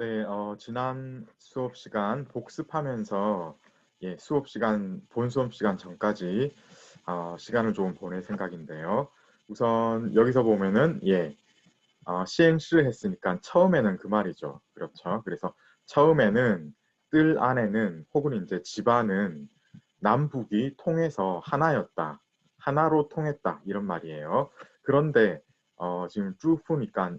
네, 지난 수업 시간 복습하면서 본 수업 시간 전까지 시간을 좀 보낼 생각인데요. 우선 여기서 보면은 시행시 했으니까 처음에는 그 말이죠. 그렇죠. 그래서 처음에는 뜰 안에는 혹은 이제 집안은 남북이 통해서 하나였다. 하나로 통했다. 이런 말이에요. 그런데 지금 쭉 보니까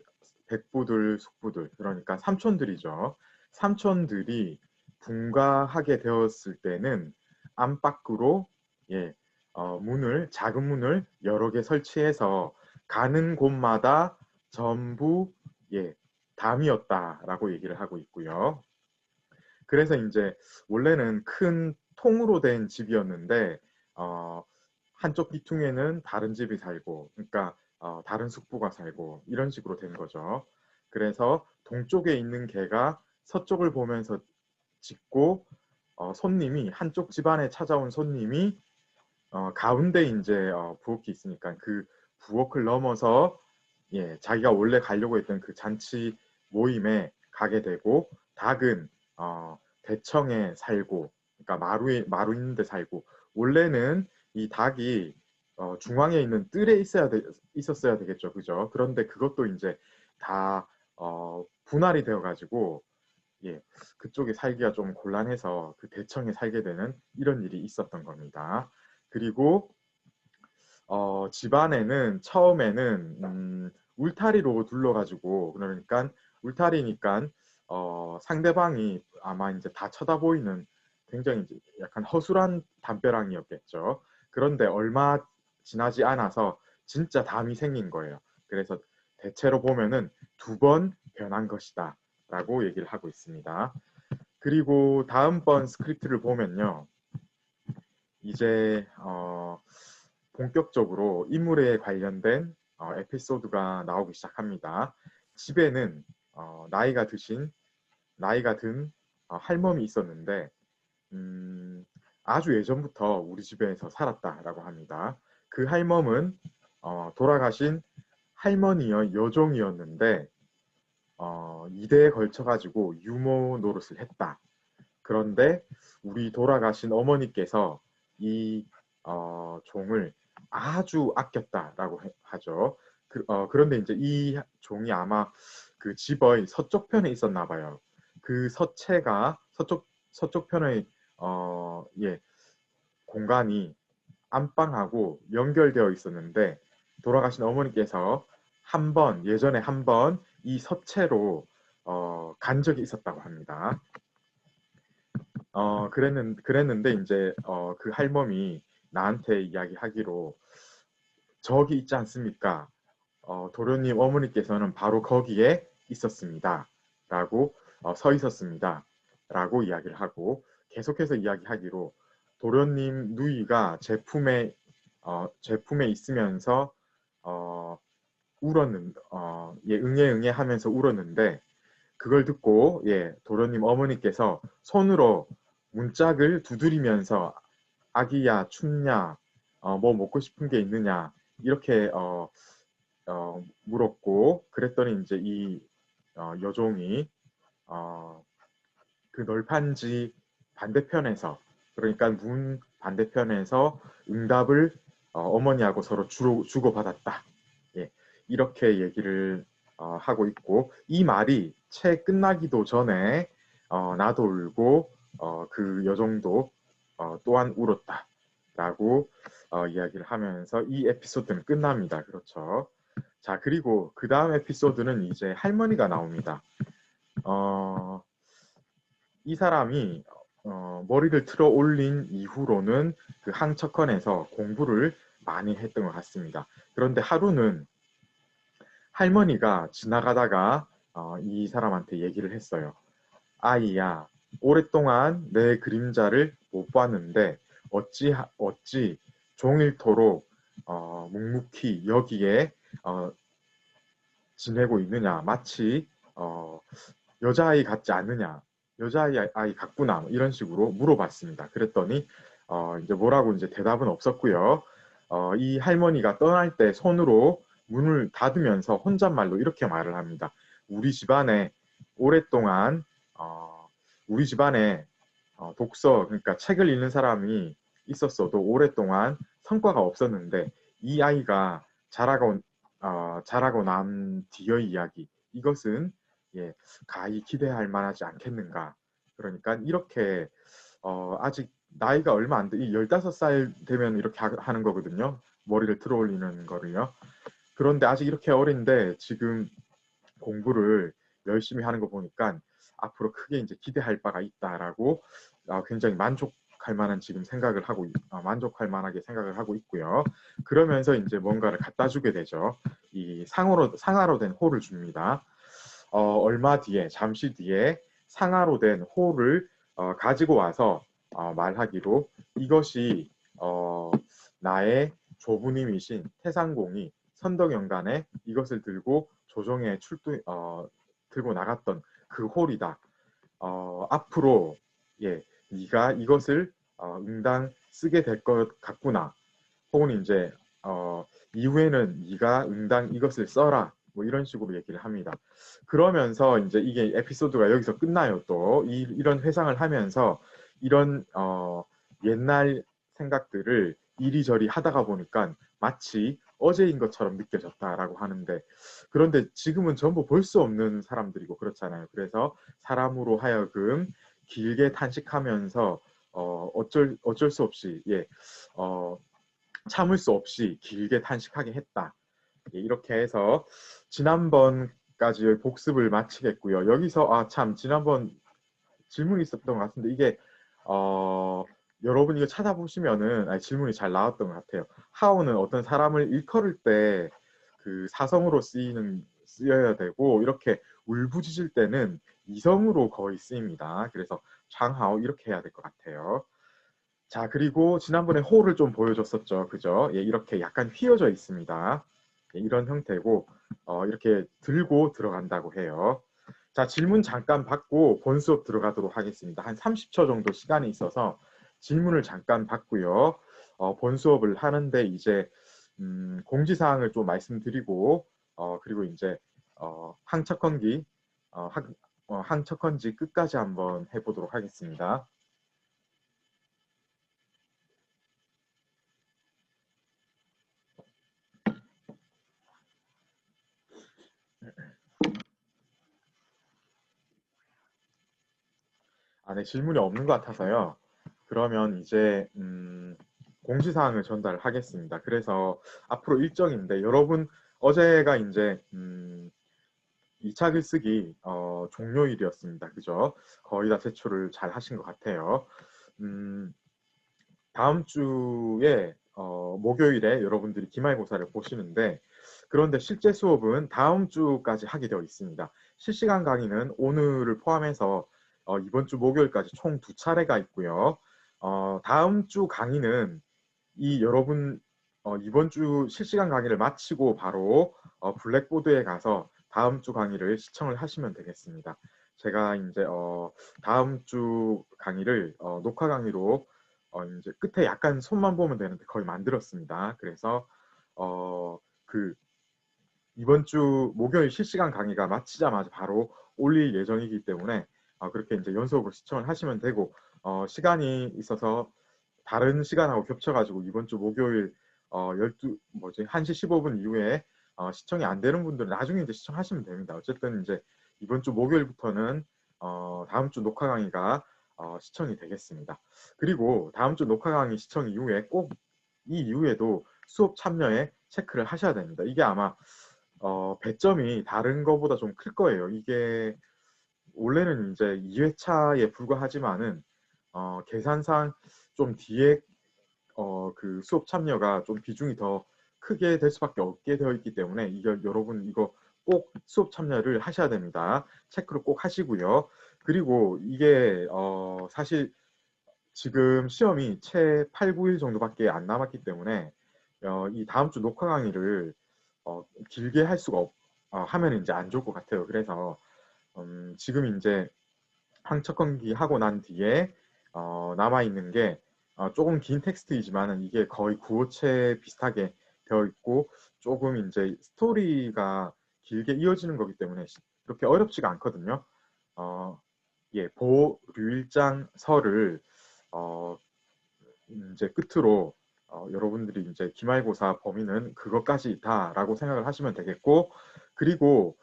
백부들, 숙부들, 그러니까 삼촌들이죠. 삼촌들이 분가하게 되었을 때는 안팎으로 작은 문을 여러 개 설치해서 가는 곳마다 전부 담이었다라고 얘기를 하고 있고요. 그래서 이제 원래는 큰 통으로 된 집이었는데 한쪽 귀퉁이에는 다른 집이 살고, 그러니까 다른 숙부가 살고 이런 식으로 된 거죠. 그래서 동쪽에 있는 개가 서쪽을 보면서 짖고 손님이 한쪽 집안에 찾아온 손님이 가운데 이제 부엌이 있으니까 그 부엌을 넘어서 자기가 원래 가려고 했던 그 잔치 모임에 가게 되고 닭은 대청에 살고 그러니까 마루 있는 데 살고 원래는 이 닭이 중앙에 있는 뜰에 있었어야 되겠죠. 그죠? 그런데 그것도 이제 다 분할이 되어 가지고 그쪽에 살기가 좀 곤란해서 그 대청에 살게 되는 이런 일이 있었던 겁니다. 그리고 집안에는 처음에는 울타리로 둘러가지고 그러니까 울타리니까 상대방이 아마 이제 다 쳐다보이는 굉장히 이제 약간 허술한 담벼락이었겠죠. 그런데 얼마 지나지 않아서 진짜 담이 생긴 거예요. 그래서 대체로 보면은 2번 변한 것이다 라고 얘기를 하고 있습니다. 그리고 다음번 스크립트를 보면요. 이제 본격적으로 인물에 관련된 에피소드가 나오기 시작합니다. 집에는 나이가 든 할멈이 있었는데 아주 예전부터 우리 집에서 살았다라고 합니다. 그 할멈은 돌아가신 할머니의 여종이었는데 2대에 걸쳐가지고 유모 노릇을 했다. 그런데 우리 돌아가신 어머니께서 이 종을 아주 아꼈다라고 하죠. 그런데 이제 이 종이 아마 그 집의 서쪽 편에 있었나 봐요. 그 서체가 서쪽 편의 공간이 안방하고 연결되어 있었는데 돌아가신 어머니께서 예전에 한 번 이 서체로 간 적이 있었다고 합니다. 그랬는데 이제 그 할멈이 나한테 이야기하기로 저기 있지 않습니까? 도련님 어머니께서는 바로 거기에 있었습니다. 라고 서 있었습니다. 라고 이야기를 하고 계속해서 이야기하기로 도련님 누이가 제품에 있으면서 응애 하면서 울었는데 그걸 듣고 도련님 어머니께서 손으로 문짝을 두드리면서 아기야 춥냐 뭐 먹고 싶은 게 있느냐 이렇게 물었고 그랬더니 이제 이 여종이 그 널판지 반대편에서 그러니까 문 반대편에서 응답을 어머니하고 서로 주고받았다. 이렇게 얘기를 하고 있고 이 말이 채 끝나기도 전에 나도 울고 그 여종도 또한 울었다라고 이야기를 하면서 이 에피소드는 끝납니다. 그렇죠. 자 그리고 그 다음 에피소드는 이제 할머니가 나옵니다. 이 사람이 머리를 틀어 올린 이후로는 그 항척헌에서 공부를 많이 했던 것 같습니다. 그런데 하루는 할머니가 지나가다가 이 사람한테 얘기를 했어요. 아이야, 오랫동안 내 그림자를 못 봤는데 어찌 종일토록 묵묵히 여기에 지내고 있느냐. 마치 여자아이 같지 않느냐. 여자아이 같구나. 뭐 이런 식으로 물어봤습니다. 그랬더니 이제 뭐라고 이제 대답은 없었고요. 이 할머니가 떠날 때 손으로 문을 닫으면서 혼잣말로 이렇게 말을 합니다. 우리 집안에 오랫동안 우리 집안에 독서, 그러니까 책을 읽는 사람이 있었어도 오랫동안 성과가 없었는데 이 아이가 자라고 난 뒤의 이야기, 이것은 예, 가히 기대할 만하지 않겠는가. 그러니까 이렇게 아직 나이가 얼마 안 돼, 이 15살 되면 이렇게 하는 거거든요. 머리를 들어 올리는 거를요. 그런데 아직 이렇게 어린데 지금 공부를 열심히 하는 거 보니까 앞으로 크게 이제 기대할 바가 있다라고 굉장히 만족할 만한 지금 생각을 하고 만족할 만하게 생각을 하고 있고요. 그러면서 이제 뭔가를 갖다 주게 되죠. 이 상하로 된 홀을 줍니다. 얼마 뒤에 잠시 뒤에 상하로 된 홀을 가지고 와서 말하기로 이것이 나의 조부님이신 태상공이 선덕연간에 이것을 들고 조정에 들고 나갔던 그 홀이다. 앞으로 네가 이것을 응당 쓰게 될 것 같구나. 혹은 이제 이후에는 네가 응당 이것을 써라. 뭐 이런 식으로 얘기를 합니다. 그러면서 이제 이게 에피소드가 여기서 끝나요. 또 이런 회상을 하면서 이런 옛날 생각들을 이리저리 하다가 보니까 마치 어제인 것처럼 느껴졌다라고 하는데, 그런데 지금은 전부 볼 수 없는 사람들이고 그렇잖아요. 그래서 사람으로 하여금 길게 탄식하면서 어쩔 수 없이 참을 수 없이 길게 탄식하게 했다. 이렇게 해서 지난번까지의 복습을 마치겠고요. 여기서 참 지난번 질문이 있었던 것 같은데 이게 여러분 이거 찾아보시면은 질문이 잘 나왔던 것 같아요. 하오는 어떤 사람을 일컬을 때 그 사성으로 쓰여야 되고 이렇게 울부짖을 때는 이성으로 거의 쓰입니다. 그래서 장하오 이렇게 해야 될 것 같아요. 자, 그리고 지난번에 호를 좀 보여줬었죠. 그죠? 예, 이렇게 약간 휘어져 있습니다. 예, 이런 형태고, 이렇게 들고 들어간다고 해요. 자, 질문 잠깐 받고 본 수업 들어가도록 하겠습니다. 한 30초 정도 시간이 있어서 질문을 잠깐 받고요. 본 수업을 하는데 이제, 공지사항을 좀 말씀드리고, 그리고 이제, 항척헌기, 항척헌지 끝까지 한번 해보도록 하겠습니다. 네, 질문이 없는 것 같아서요. 그러면 이제 공지사항을 전달하겠습니다. 그래서 앞으로 일정인데 여러분 어제가 이제 2차 글쓰기 종료일이었습니다. 그죠? 거의 다 제출을 잘 하신 것 같아요. 음, 다음 주에 목요일에 여러분들이 기말고사를 보시는데 그런데 실제 수업은 다음 주까지 하게 되어 있습니다. 실시간 강의는 오늘을 포함해서 이번 주 목요일까지 총 2차례가 있고요. 다음 주 강의는 여러분 이번 주 실시간 강의를 마치고 바로 블랙보드에 가서 다음 주 강의를 시청을 하시면 되겠습니다. 제가 이제 다음 주 강의를 녹화 강의로 이제 끝에 약간 손만 보면 되는데 거의 만들었습니다. 그래서 그 이번 주 목요일 실시간 강의가 마치자마자 바로 올릴 예정이기 때문에 그렇게 이제 연속으로 시청을 하시면 되고 시간이 있어서 다른 시간하고 겹쳐가지고 이번 주 목요일 1시 15분 이후에 시청이 안 되는 분들은 나중에 이제 시청하시면 됩니다. 어쨌든 이제 이번 주 목요일부터는 다음 주 녹화 강의가 시청이 되겠습니다. 그리고 다음 주 녹화 강의 시청 이후에 꼭 이 이후에도 수업 참여에 체크를 하셔야 됩니다. 이게 아마 배점이 다른 거보다 좀 클 거예요. 이게 원래는 이제 2회차에 불과하지만은 계산상 좀 뒤에 그 수업 참여가 좀 비중이 더 크게 될 수밖에 없게 되어 있기 때문에 여러분 이거 꼭 수업 참여를 하셔야 됩니다. 체크를 꼭 하시고요. 그리고 이게 사실 지금 시험이 채 8, 9일 정도밖에 안 남았기 때문에 이 다음 주 녹화 강의를 길게 할 수가 하면 이제 안 좋을 것 같아요. 그래서 지금 이제 항척헌기 하고 난 뒤에 남아 있는 게 조금 긴 텍스트이지만은 이게 거의 구호체 비슷하게 되어 있고 조금 이제 스토리가 길게 이어지는 거기 때문에 그렇게 어렵지가 않거든요. 예, 보류일장설을 어, 이제 끝으로 여러분들이 이제 기말고사 범위는 그것까지다라고 생각을 하시면 되겠고, 그리고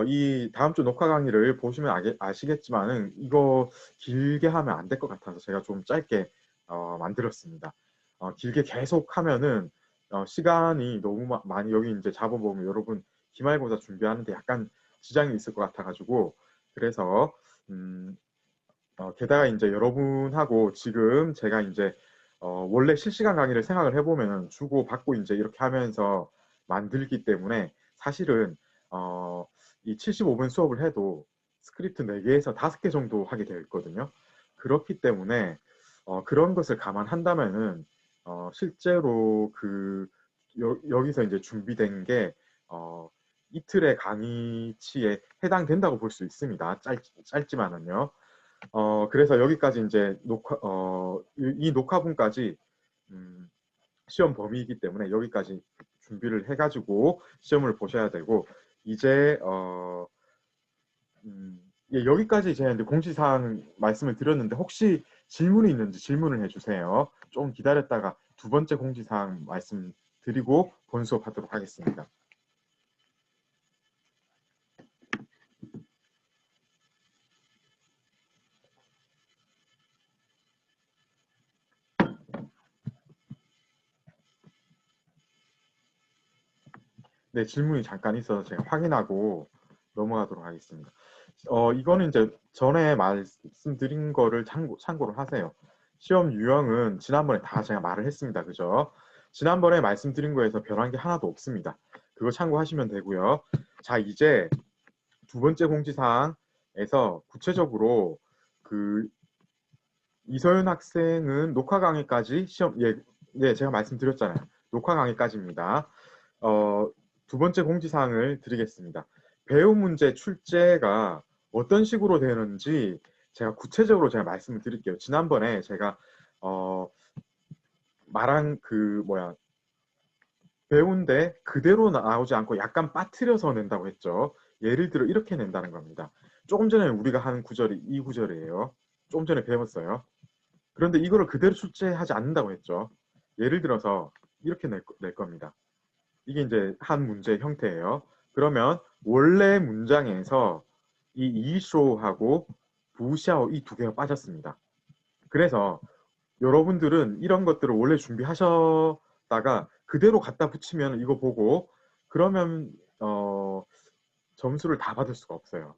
이 다음 주 녹화 강의를 보시면 아시겠지만은 이거 길게 하면 안 될 것 같아서 제가 좀 짧게 만들었습니다. 길게 계속 하면은 시간이 너무 많이 여기 이제 잡아보면 여러분 기말고사 준비하는데 약간 지장이 있을 것 같아가지고 그래서 음, 게다가 이제 여러분하고 지금 제가 이제 원래 실시간 강의를 생각을 해보면 주고 받고 이제 이렇게 하면서 만들기 때문에 사실은 이 75분 수업을 해도 스크립트 4개에서 5개 정도 하게 되어 있거든요. 그렇기 때문에 그런 것을 감안한다면은 실제로 여기서 이제 준비된 게 이틀의 강의치에 해당된다고 볼 수 있습니다. 짧지만은요. 그래서 여기까지 이제 이 녹화분까지 시험 범위이기 때문에 여기까지 준비를 해가지고 시험을 보셔야 되고 이제 예, 여기까지 제가 이제 공지사항 말씀을 드렸는데 혹시 질문이 있는지 질문을 해주세요. 좀 기다렸다가 두 번째 공지사항 말씀드리고 본 수업하도록 하겠습니다. 네, 질문이 잠깐 있어서 제가 확인하고 넘어가도록 하겠습니다. 이거는 이제 전에 말씀드린 거를 참고를 하세요. 시험 유형은 지난번에 다 제가 말을 했습니다. 그죠? 지난번에 말씀드린 거에서 변한 게 하나도 없습니다. 그거 참고하시면 되고요. 자, 이제 두 번째 공지사항에서 구체적으로 그 이서윤 학생은 녹화 강의까지 예, 제가 말씀드렸잖아요. 녹화 강의까지입니다. 두 번째 공지사항을 드리겠습니다. 배우 문제 출제가 어떤 식으로 되는지 제가 구체적으로 제가 말씀을 드릴게요. 지난번에 제가 말한 배우인데 그대로 나오지 않고 약간 빠뜨려서 낸다고 했죠. 예를 들어 이렇게 낸다는 겁니다. 조금 전에 우리가 하는 구절이 이 구절이에요. 조금 전에 배웠어요. 그런데 이거를 그대로 출제하지 않는다고 했죠. 예를 들어서 이렇게 낼 겁니다. 이게 이제 한 문제의 형태예요. 그러면 원래 문장에서 이 이쇼하고 부샤오 이 두 개가 빠졌습니다. 그래서 여러분들은 이런 것들을 원래 준비하셨다가 그대로 갖다 붙이면 이거 보고 그러면 점수를 다 받을 수가 없어요.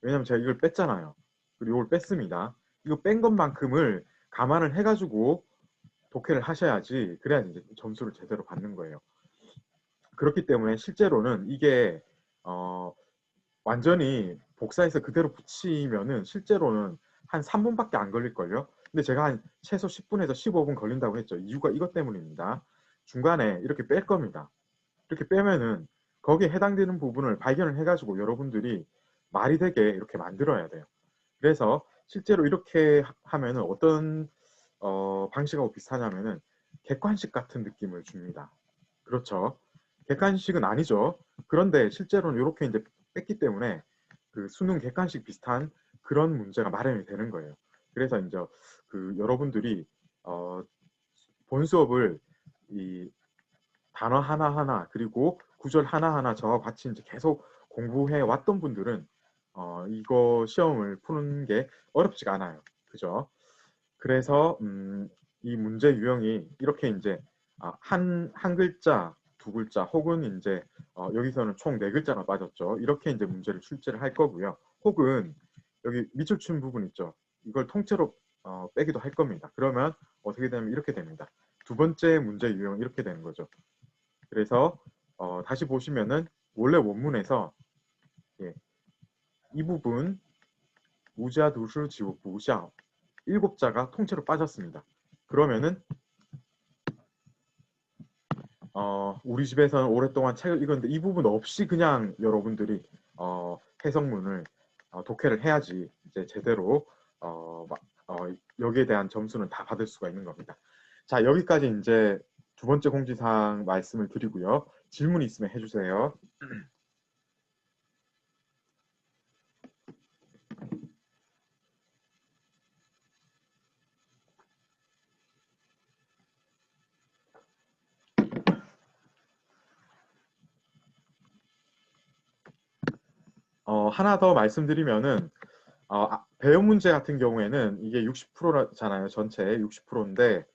왜냐면 제가 이걸 뺐잖아요. 그리고 이걸 뺐습니다. 이거 뺀 것만큼을 감안을 해가지고 독해를 하셔야지 그래야 이제 점수를 제대로 받는 거예요. 그렇기 때문에 실제로는 이게 완전히 복사해서 그대로 붙이면은 실제로는 한 3분밖에 안 걸릴걸요. 근데 제가 한 최소 10분에서 15분 걸린다고 했죠. 이유가 이것 때문입니다. 중간에 이렇게 뺄 겁니다. 이렇게 빼면은 거기에 해당되는 부분을 발견을 해가지고 여러분들이 말이 되게 이렇게 만들어야 돼요. 그래서 실제로 이렇게 하면은 어떤 방식하고 비슷하냐면은 객관식 같은 느낌을 줍니다. 그렇죠. 객관식은 아니죠. 그런데 실제로는 이렇게 이제 뺐기 때문에 그 수능 객관식 비슷한 그런 문제가 마련이 되는 거예요. 그래서 이제 여러분들이 본 수업을 이 단어 하나하나 그리고 구절 하나하나 저와 같이 이제 계속 공부해 왔던 분들은 이거 시험을 푸는 게 어렵지가 않아요. 그죠? 그래서 이 문제 유형이 이렇게 이제 한 글자, 두 글자 혹은 이제 여기서는 총 네 글자가 빠졌죠. 이렇게 이제 문제를 출제를 할 거고요. 혹은 여기 밑줄 친 부분 있죠. 이걸 통째로 빼기도 할 겁니다. 그러면 어떻게 되면 이렇게 됩니다. 두 번째 문제 유형은 이렇게 되는 거죠. 그래서 다시 보시면은 원래 원문에서 예, 이 부분 우자 두수 지우 부샤 7자가 통째로 빠졌습니다. 그러면은 우리 집에서는 오랫동안 책을 읽었는데 이 부분 없이 그냥 여러분들이 해석문을 독해를 해야지 이제 제대로 여기에 대한 점수는 다 받을 수가 있는 겁니다. 자, 여기까지 이제 두 번째 공지사항 말씀을 드리고요. 질문 있으면 해주세요. 하나 더 말씀드리면은 배열 문제 같은 경우에는 이게 60%잖아요. 전체의 60%인데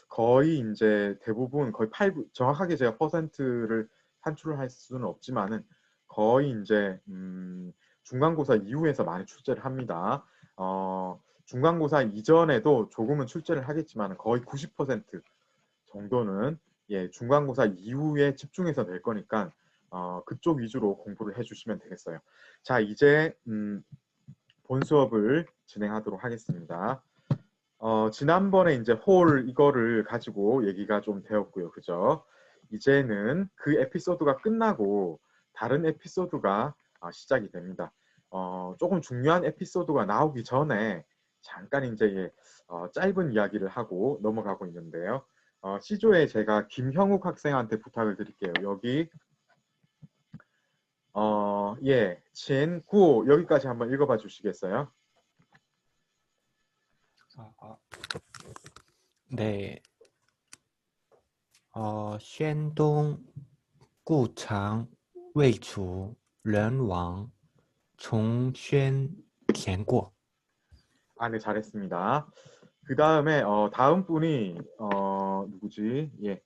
거의 이제 대부분 거의 8, 정확하게 제가 퍼센트를 산출을 할 수는 없지만은 거의 이제 중간고사 이후에서 많이 출제를 합니다. 중간고사 이전에도 조금은 출제를 하겠지만 거의 90% 정도는 예, 중간고사 이후에 집중해서 낼 거니까 그쪽 위주로 공부를 해주시면 되겠어요. 자, 이제 본 수업을 진행하도록 하겠습니다. 지난번에 이제 홀 이거를 가지고 얘기가 좀 되었고요. 그죠? 이제는 그 에피소드가 끝나고 다른 에피소드가 시작이 됩니다. 조금 중요한 에피소드가 나오기 전에 잠깐 이제 짧은 이야기를 하고 넘어가고 있는데요. C조에 제가 김형욱 학생한테 부탁을 드릴게요. 여기 예, 친9 여기까지 한번 읽어봐 주시겠어요? 네. 宣东故长魏楚人亡从宣田过 네, 잘했습니다. 그 다음에 다음 분이 누구지? 예,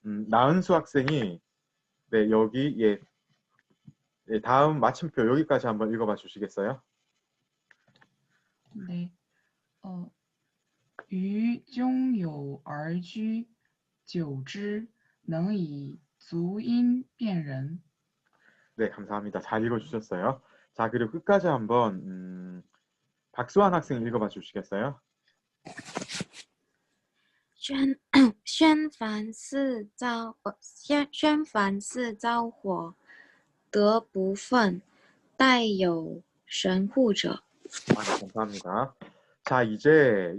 나은수 학생이 네 여기 예, 예, 다음 마침표 여기까지 한번 읽어봐 주시겠어요? 네. 余中有而居，久之，能以足音辨人。 네, 감사합니다. 잘 읽어주셨어요. 자, 그리고 끝까지 한번 박수환 학생 읽어봐 주시겠어요? 宣凡四遭火，得不愤，待有神护者。 네, 감사합니다. 자, 이제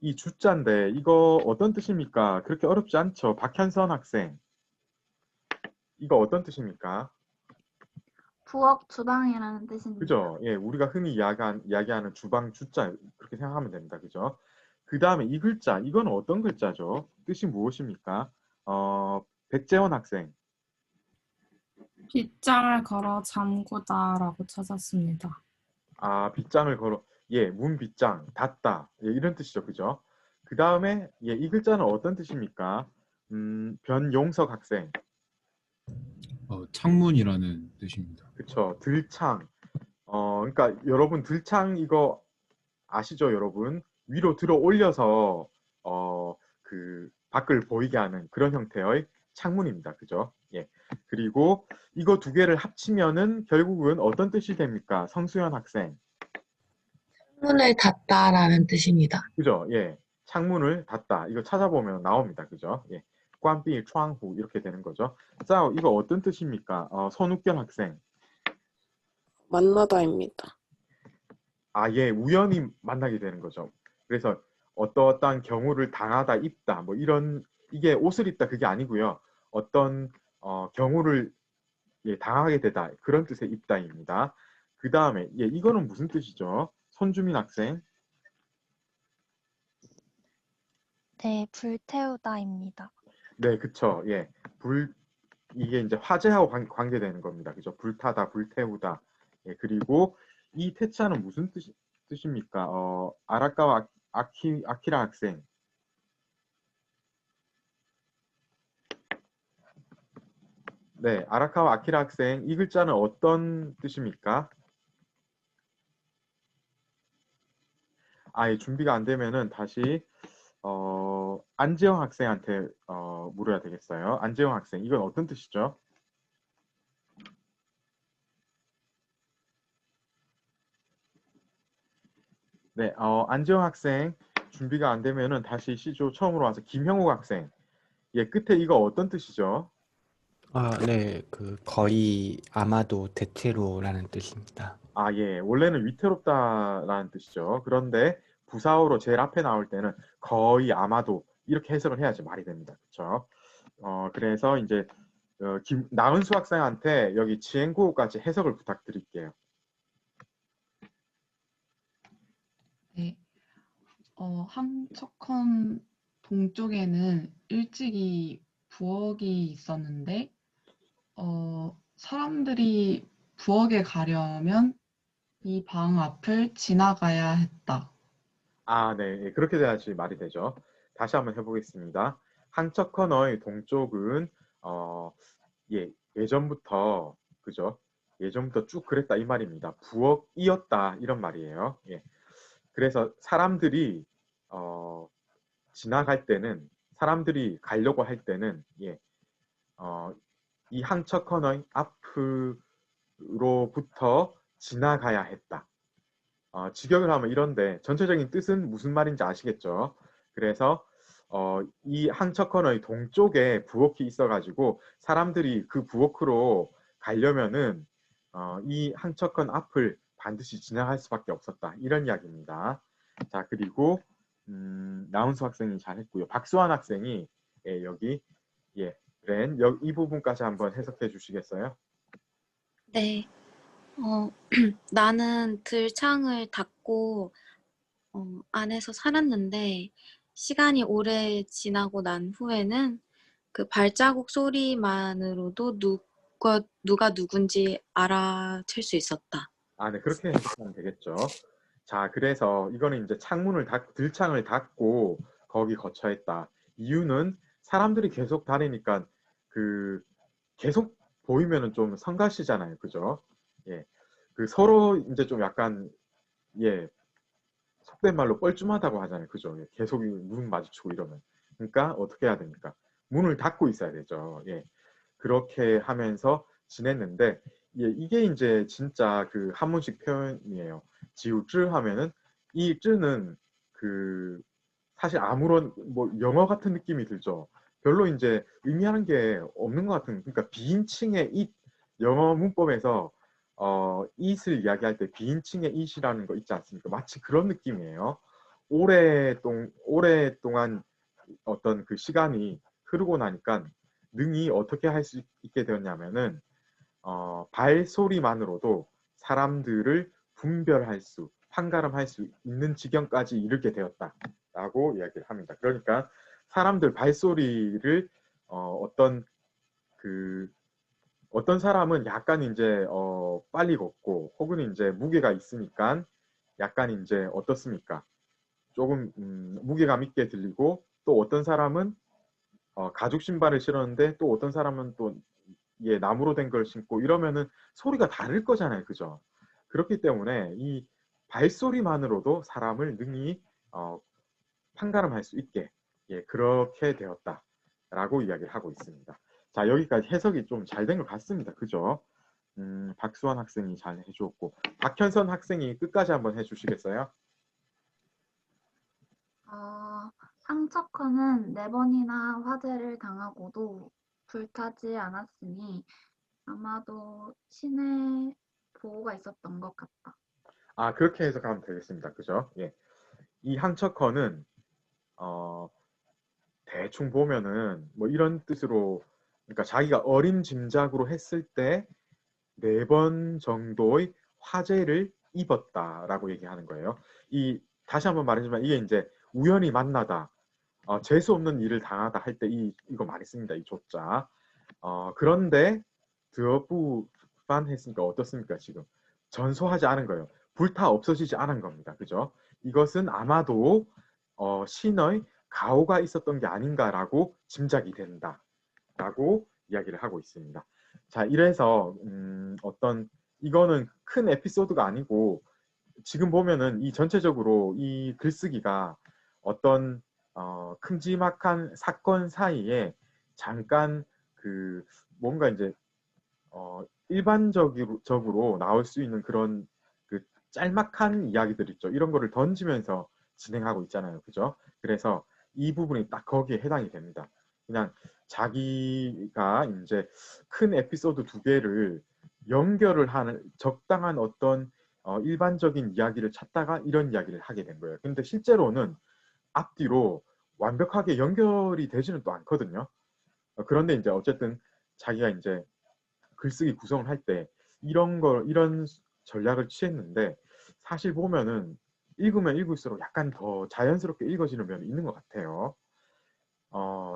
이 주자인데 이거 어떤 뜻입니까? 그렇게 어렵지 않죠? 박현선 학생. 이거 어떤 뜻입니까? 부엌 주방이라는 뜻입니다. 그죠? 예, 우리가 흔히 이야기하는 주방 주자 그렇게 생각하면 됩니다. 그죠? 그 다음에 이 글자, 이건 어떤 글자죠? 뜻이 무엇입니까? 백재원 학생. 빗장을 걸어 잠그다라고 찾았습니다. 빗장을 걸어, 예, 문 빗장, 닫다, 예, 이런 뜻이죠. 그죠? 그 다음에, 예, 이 글자는 어떤 뜻입니까? 변용석 학생. 창문이라는 뜻입니다. 그쵸, 들창. 그러니까 여러분 들창 이거 아시죠, 여러분? 위로 들어 올려서 그 밖을 보이게 하는 그런 형태의 창문입니다. 그죠? 예. 그리고 이거 두 개를 합치면은 결국은 어떤 뜻이 됩니까? 성수연 학생. 창문을 닫다라는 뜻입니다. 그죠? 예. 창문을 닫다. 이거 찾아보면 나옵니다. 그죠? 예. 관비窗户 이렇게 되는 거죠. 자, 이거 어떤 뜻입니까? 손욱견 학생. 만나다입니다. 예, 우연히 만나게 되는 거죠. 그래서 어떠한 경우를 당하다, 입다, 뭐 이런 이게 옷을 입다 그게 아니고요. 어떤 경우를 예, 당하게 되다 그런 뜻의 입다입니다. 그 다음에 예, 이거는 무슨 뜻이죠? 손주민 학생. 네, 불태우다입니다. 네, 그쵸. 예, 이게 이제 화재하고 관계되는 겁니다. 그죠? 불타다, 불태우다. 예, 그리고 이 태자는 무슨 뜻입니까? 아라카와 아키라 학생. 네, 아라카와 아키라 학생. 이 글자는 어떤 뜻입니까? 예, 준비가 안 되면은 다시 안재영 학생한테 물어야 되겠어요. 안재영 학생, 이건 어떤 뜻이죠? 네, 안재영 학생 준비가 안 되면은 다시 C조 처음으로 와서 김형욱 학생. 예, 끝에 이거 어떤 뜻이죠? 네. 거의 아마도 대체로라는 뜻입니다. 예, 원래는 위태롭다라는 뜻이죠. 그런데 부사어로 제일 앞에 나올 때는 거의 아마도 이렇게 해석을 해야지 말이 됩니다. 그렇죠? 그래서 이제 나은수 학생한테 여기 지행구호까지 해석을 부탁드릴게요. 네. 함척헌 동쪽에는 일찍이 부엌이 있었는데 사람들이 부엌에 가려면 이 방 앞을 지나가야 했다. 아, 네. 예, 그렇게 돼야지 말이 되죠. 다시 한번 해보겠습니다. 항척커너의 동쪽은 예전부터 그죠? 예전부터 쭉 그랬다 이 말입니다. 부엌이었다 이런 말이에요. 예. 그래서 사람들이 지나갈 때는 사람들이 가려고 할 때는 이 항척커너의 앞으로부터 지나가야 했다. 직역을 하면 이런데 전체적인 뜻은 무슨 말인지 아시겠죠? 그래서 이 항척커너의 동쪽에 부엌이 있어가지고 사람들이 그 부엌으로 가려면은 이 항척커너 앞을 반드시 지나갈 수밖에 없었다. 이런 이야기입니다. 자, 그리고 나운수 학생이 잘했고요. 박수환 학생이 여기 이 부분까지 한번 해석해 주시겠어요? 네. 나는 들창을 닫고 안에서 살았는데 시간이 오래 지나고 난 후에는 그 발자국 소리만으로도 누가 누군지 알아챌 수 있었다. 아, 네, 그렇게 해석하면 되겠죠. 자, 그래서 이거는 이제 들창을 닫고 거기 거처했다. 이유는 사람들이 계속 다니니까 계속 보이면은 좀 성가시잖아요. 그죠? 예. 서로 이제 좀 약간, 속된 말로 뻘쭘하다고 하잖아요. 그죠? 예, 계속 눈 마주치고 이러면. 그러니까 어떻게 해야 됩니까? 문을 닫고 있어야 되죠. 예. 그렇게 하면서 지냈는데, 이게 이제 진짜 그 한문식 표현이에요. 지우쯔 하면은 이 쯔는 사실 아무런 뭐 영어 같은 느낌이 들죠. 별로 이제 의미하는 게 없는 것 같은, 그러니까 비인칭의 it, 영어 문법에서 it을 이야기할 때 비인칭의 it이라는 거 있지 않습니까? 마치 그런 느낌이에요. 오랫동안 어떤 그 시간이 흐르고 나니까 능히 어떻게 할 수 있게 되었냐면은 발소리만으로도 사람들을 판가름할 수 있는 지경까지 이르게 되었다라고 이야기를 합니다. 그러니까 사람들 발소리를 어떤 사람은 약간 이제 빨리 걷고 혹은 이제 무게가 있으니까 약간 이제 어떻습니까? 조금 무게감 있게 들리고 또 어떤 사람은 가죽 신발을 신었는데 또 어떤 사람은 또 나무로 된 걸 신고 이러면은 소리가 다를 거잖아요. 그죠? 그렇기 때문에 이 발소리만으로도 사람을 능히 판가름할 수 있게 그렇게 되었다라고 이야기를 하고 있습니다. 자, 여기까지 해석이 좀 잘 된 것 같습니다. 그죠? 박수환 학생이 잘 해주었고 박현선 학생이 끝까지 한번 해주시겠어요? 상척커는 4번이나 화재를 당하고도 불타지 않았으니 아마도 신의 보호가 있었던 것 같다. 아, 그렇게 해석하면 되겠습니다. 그죠? 예. 이 항척커는 대충 보면은 뭐 이런 뜻으로, 그러니까 자기가 어림짐작으로 했을 때 4번 정도의 화재를 입었다라고 얘기하는 거예요. 다시 한번 말하지만 이게 이제 우연히 만나다, 재수 없는 일을 당하다 할 때 이거 많이 씁니다. 이 조자. 그런데 드어부반 했으니까 어떻습니까? 지금 전소하지 않은 거예요. 불타 없어지지 않은 겁니다. 그죠? 이것은 아마도 신의 가호가 있었던 게 아닌가라고 짐작이 된다라고 이야기를 하고 있습니다. 자, 이래서 이거는 큰 에피소드가 아니고 지금 보면은 이 전체적으로 이 글쓰기가 어떤 큼지막한 사건 사이에 잠깐 뭔가 이제 일반적으로 나올 수 있는 그런 짤막한 이야기들 있죠. 이런 거를 던지면서 진행하고 있잖아요. 그죠? 그래서 이 부분이 딱 거기에 해당이 됩니다. 그냥 자기가 이제 큰 에피소드 2개를 연결을 하는 적당한 어떤 일반적인 이야기를 찾다가 이런 이야기를 하게 된 거예요. 근데 실제로는 앞뒤로 완벽하게 연결이 되지는 또 않거든요. 그런데 이제 어쨌든 자기가 이제 글쓰기 구성을 할 때 이런 전략을 취했는데 사실 보면은 읽으면 읽을수록 약간 더 자연스럽게 읽어지는 면이 있는 것 같아요.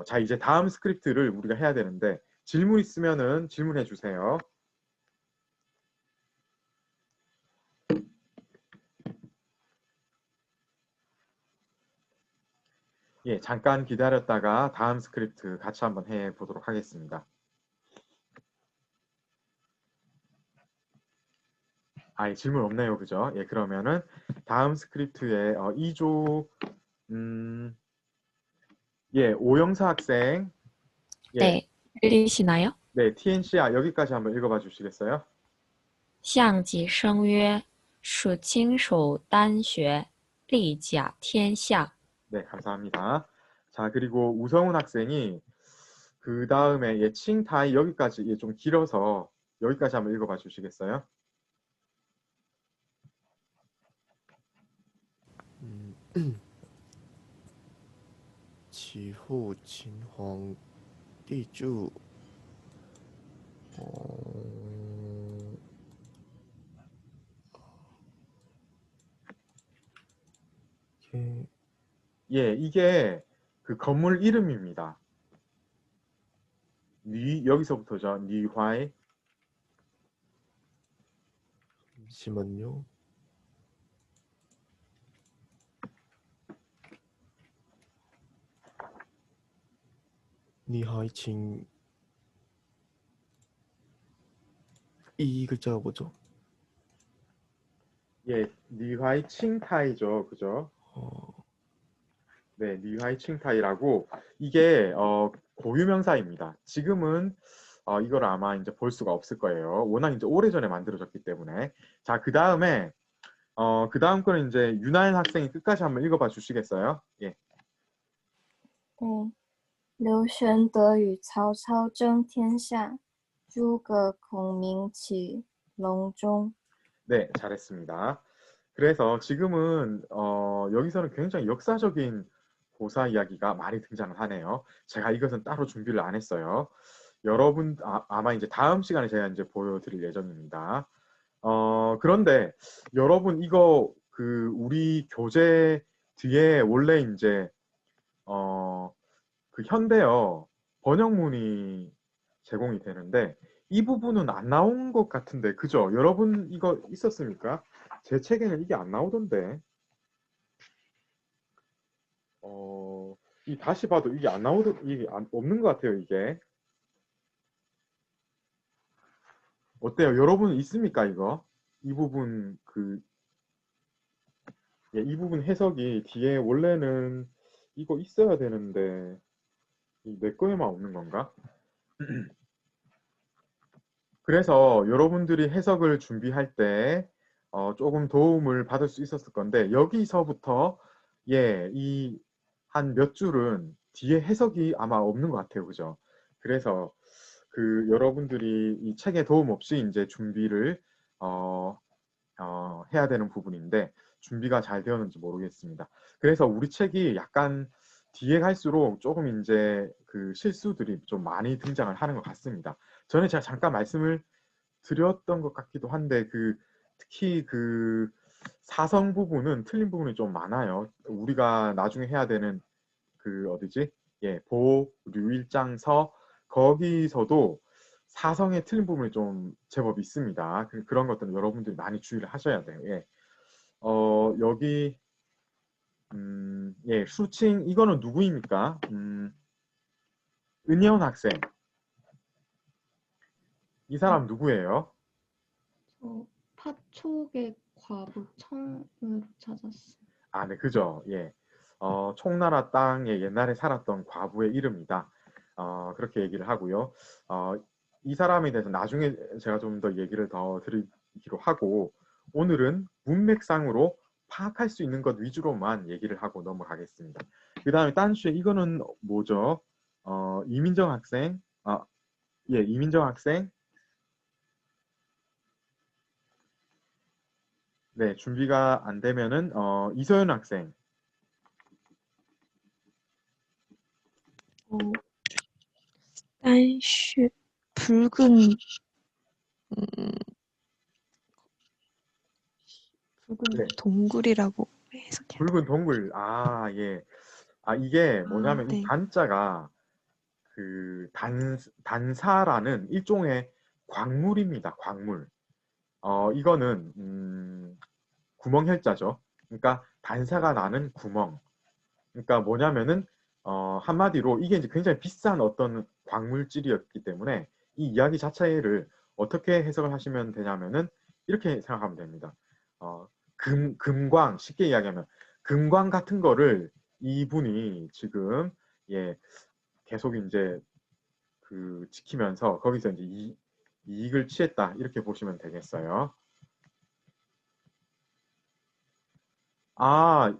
자, 이제 다음 스크립트를 우리가 해야 되는데 질문 있으면은 질문해 주세요. 예, 잠깐 기다렸다가 다음 스크립트 같이 한번 해 보도록 하겠습니다. 예, 질문 없네요. 그죠? 예, 그러면은 다음 스크립트에 2조 예, 오영사 학생. 예, 네, 들리시나요? 네, TNCR 여기까지 한번 읽어봐 주시겠어요? 项脊生曰：属亲属单学，利甲天下。 네, 감사합니다. 자, 그리고 우성훈 학생이 그 다음에 예, 칭타이 여기까지 예, 좀 길어서 여기까지 한번 읽어봐 주시겠어요? 其父秦皇帝柱，예, 예, 이게 그 건물 이름입니다. 여기서부터죠. 니화이. 잠시만요. 니하이칭 이 글자가 뭐죠? 예, 니화이 칭타이죠. 그죠? 어, 네, 니화이 칭타이라고 이게 고유명사입니다. 지금은 이걸 아마 이제 볼 수가 없을 거예요. 워낙 이제 오래전에 만들어졌기 때문에. 자, 그 다음에 그 다음 거는 이제 윤하연 학생이 끝까지 한번 읽어봐 주시겠어요? 예. 刘玄德与曹操争天下，诸葛孔明起隆中。 네, 잘했습니다. 그래서 지금은 여기서는 굉장히 역사적인 고사 이야기가 많이 등장을 하네요. 제가 이것은 따로 준비를 안 했어요. 여러분 아마 이제 다음 시간에 제가 이제 보여드릴 예정입니다. 그런데 여러분 이거 그 우리 교재 뒤에 원래 이제 그 현대어 번역문이 제공이 되는데 이 부분은 안 나온 것 같은데 그죠? 여러분 이거 있었습니까? 제 책에는 이게 안 나오던데. 이 다시 봐도 이게 안 나오던 이게 없는 것 같아요. 이게 어때요? 여러분 있습니까? 이거 이 부분 예, 이 부분 해석이 뒤에 원래는 이거 있어야 되는데 내 거에만 없는 건가? 그래서 여러분들이 해석을 준비할 때 조금 도움을 받을 수 있었을 건데 여기서부터 예, 이 한 몇 줄은 뒤에 해석이 아마 없는 것 같아요. 그죠? 그래서 그 여러분들이 이 책에 도움 없이 이제 준비를 해야 되는 부분인데 준비가 잘 되었는지 모르겠습니다. 그래서 우리 책이 약간 뒤에 갈수록 조금 이제 그 실수들이 좀 많이 등장을 하는 것 같습니다. 전에 제가 잠깐 말씀을 드렸던 것 같기도 한데 특히 그 사성 부분은 틀린 부분이 좀 많아요. 우리가 나중에 해야 되는 그 어디지? 예, 보, 류일장,서 거기서도 사성에 틀린 부분이 좀 제법 있습니다. 그런 것들은 여러분들이 많이 주의를 하셔야 돼요. 예. 여기 예, 수칭 이거는 누구입니까? 은혜원 학생. 이 사람 누구예요? 파촉의 과부 청을 찾았어요. 네, 그죠. 예. 총나라 땅에 옛날에 살았던 과부의 이름이다. 그렇게 얘기를 하고요. 이 사람에 대해서 나중에 제가 좀 더 얘기를 더 드리기로 하고 오늘은 문맥상으로 파악할 수 있는 것 위주로만 얘기를 하고 넘어가겠습니다. 그 다음에 딴슈에 이거는 뭐죠? 이민정 학생. 예, 이민정 학생. 네, 준비가 안 되면은 이소연 학생. 딴슈 붉은 네. 동굴이라고 해석해요. 붉은 동굴. 예. 이게 뭐냐면 네. 이 단자가 그 단사라는 일종의 광물입니다. 광물. 이거는 구멍혈자죠. 그러니까 단사가 나는 구멍. 그러니까 뭐냐면은 한마디로 이게 이제 굉장히 비싼 어떤 광물질이었기 때문에 이 이야기 자체를 어떻게 해석을 하시면 되냐면은 이렇게 생각하면 됩니다. 금광, 쉽게 이야기하면 금광 같은 거를 이분이 지금 예 계속 이제 그 지키면서 거기서 이제 이익을 취했다 이렇게 보시면 되겠어요. 아,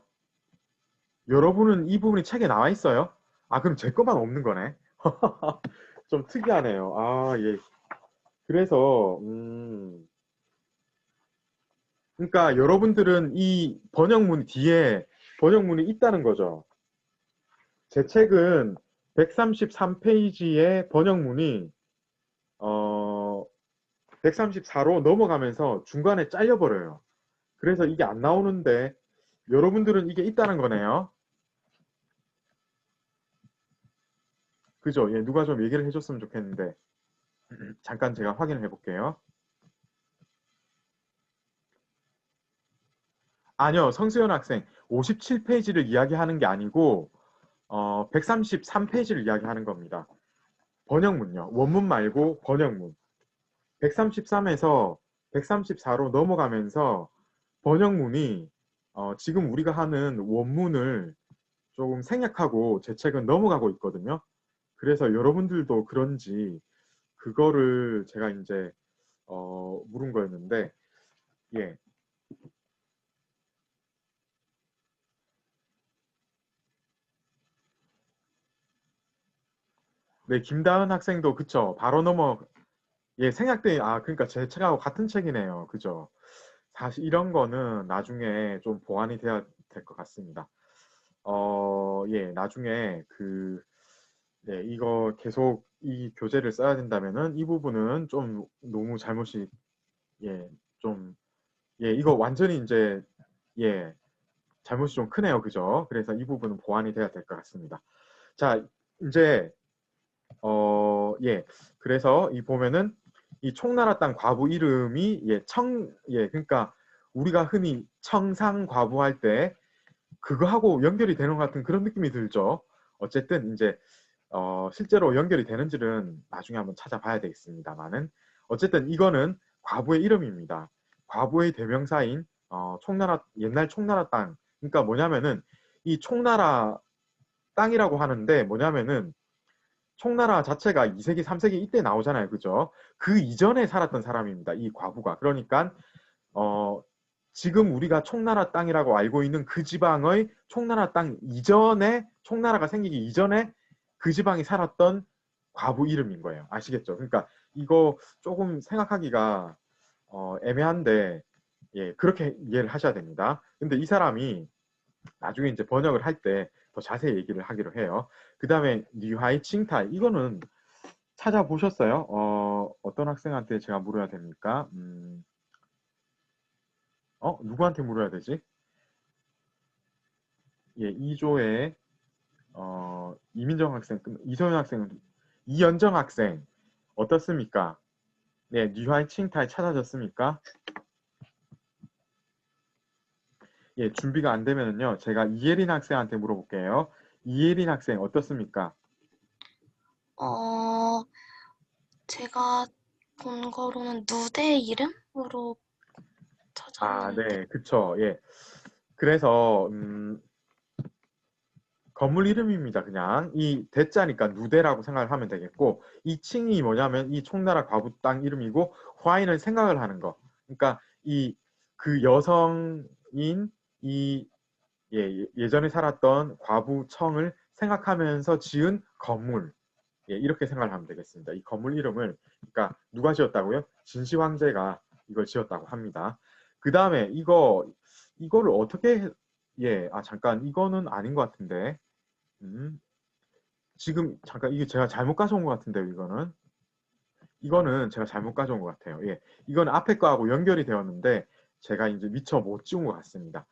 여러분은 이 부분이 책에 나와 있어요? 아, 그럼 제 것만 없는 거네. 좀 특이하네요. 아, 예. 그래서 그러니까 여러분들은 이 번역문 뒤에 번역문이 있다는 거죠. 제 책은 133페이지의 번역문이 134로 넘어가면서 중간에 잘려버려요. 그래서 이게 안 나오는데 여러분들은 이게 있다는 거네요. 그죠? 예, 누가 좀 얘기를 해줬으면 좋겠는데 잠깐 제가 확인을 해볼게요. 아니요, 성수연 학생 57페이지를 이야기하는 게 아니고 133페이지를 이야기하는 겁니다. 번역문요. 원문 말고 번역문. 133에서 134로 넘어가면서 번역문이 지금 우리가 하는 원문을 조금 생략하고 제 책은 넘어가고 있거든요. 그래서 여러분들도 그런지 그거를 제가 이제 물은 거였는데 예. 네, 김다은 학생도 그쵸. 바로 넘어 예, 생략돼. 아, 그러니까 제 책하고 같은 책이네요. 그죠? 사실 이런 거는 나중에 좀 보완이 돼야 될 것 같습니다. 예, 나중에 네, 이거 계속 이 교재를 써야 된다면은 이 부분은 좀 너무 잘못이 예, 좀 예, 이거 완전히 이제 예, 잘못이 좀 크네요. 그죠? 그래서 이 부분은 보완이 돼야 될 것 같습니다. 자, 이제 예, 그래서 이 보면은 이 총나라 땅 과부 이름이 그러니까 우리가 흔히 청상과부할 때 그거하고 연결이 되는 것 같은 그런 느낌이 들죠. 어쨌든 이제 실제로 연결이 되는지는 나중에 한번 찾아봐야 되겠습니다만은 어쨌든 이거는 과부의 이름입니다. 과부의 대명사인 옛날 총나라 땅. 그러니까 뭐냐면은 이 총나라 땅이라고 하는데 뭐냐면은 총나라 자체가 2세기, 3세기 이때 나오잖아요. 그죠? 그 이전에 살았던 사람입니다. 이 과부가. 그러니까 지금 우리가 총나라 땅이라고 알고 있는 그 지방의 총나라 땅 이전에 총나라가 생기기 이전에 그 지방이 살았던 과부 이름인 거예요. 아시겠죠? 그러니까 이거 조금 생각하기가 애매한데 예, 그렇게 이해를 하셔야 됩니다. 근데 이 사람이 나중에 이제 번역을 할 때 더 자세히 얘기를 하기로 해요. 그 다음에 니하이 칭타이 이거는 찾아보셨어요? 어떤 학생한테 제가 물어야 됩니까? 누구한테 물어야 되지? 예, 2조에 이민정 학생, 이소연 학생, 이연정 학생 어떻습니까? 네, 니하이 칭타이 찾아졌습니까? 예, 준비가 안 되면은요, 제가 이예린 학생한테 물어볼게요. 이예린 학생 어떻습니까? 제가 본 거로는 누대 이름으로 아, 찾았는데. 네, 그쵸. 예. 그래서 건물 이름입니다. 그냥 이 대자니까 누대라고 생각을 하면 되겠고 이 칭이 뭐냐면 이 총나라 과부 땅 이름이고 화인은 생각을 하는 거. 그러니까 이 그 여성인 이 예전에 살았던 과부 청을 생각하면서 지은 건물. 예, 이렇게 생각을 하면 되겠습니다. 이 건물 이름을 그러니까 누가 지었다고요? 진시 황제가 이걸 지었다고 합니다. 그 다음에 이거를 어떻게 잠깐 이거는 아닌 것 같은데 지금 잠깐 이게 제가 잘못 가져온 것 같은데요. 이거는 제가 잘못 가져온 것 같아요. 예, 이거는 앞에 거하고 연결이 되었는데 제가 이제 미처 못 지운 것 같습니다.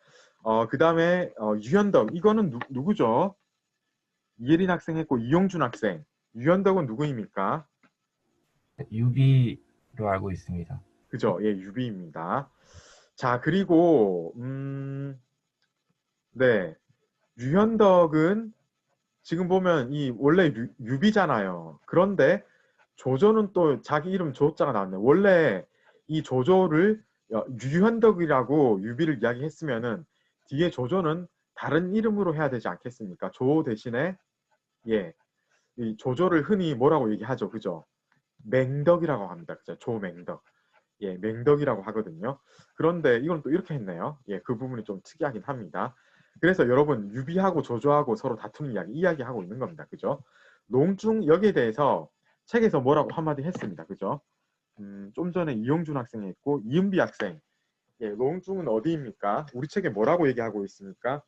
그 다음에 유현덕 이거는 누구죠? 이예린 학생 했고 이용준 학생. 유현덕은 누구입니까? 유비로 알고 있습니다. 그죠? 예, 유비입니다. 자, 그리고 네, 유현덕은 지금 보면 이 원래 유비잖아요. 그런데 조조는 또 자기 이름 조자가 나왔네. 원래 이 조조를 유현덕이라고 유비를 이야기했으면은 뒤에 조조는 다른 이름으로 해야 되지 않겠습니까? 조 대신에 예, 이 조조를 흔히 뭐라고 얘기하죠, 그죠? 맹덕이라고 합니다, 그죠? 조맹덕. 예, 맹덕이라고 하거든요. 그런데 이건 또 이렇게 했네요. 예, 그 부분이 좀 특이하긴 합니다. 그래서 여러분 유비하고 조조하고 서로 다투는 이야기하고 있는 겁니다, 그죠? 롱중 여기에 대해서 책에서 뭐라고 한마디 했습니다, 그죠? 좀 전에 이용준 학생이 했고 이은비 학생. 예, 롱중은 어디입니까? 우리 책에 뭐라고 얘기하고 있습니까?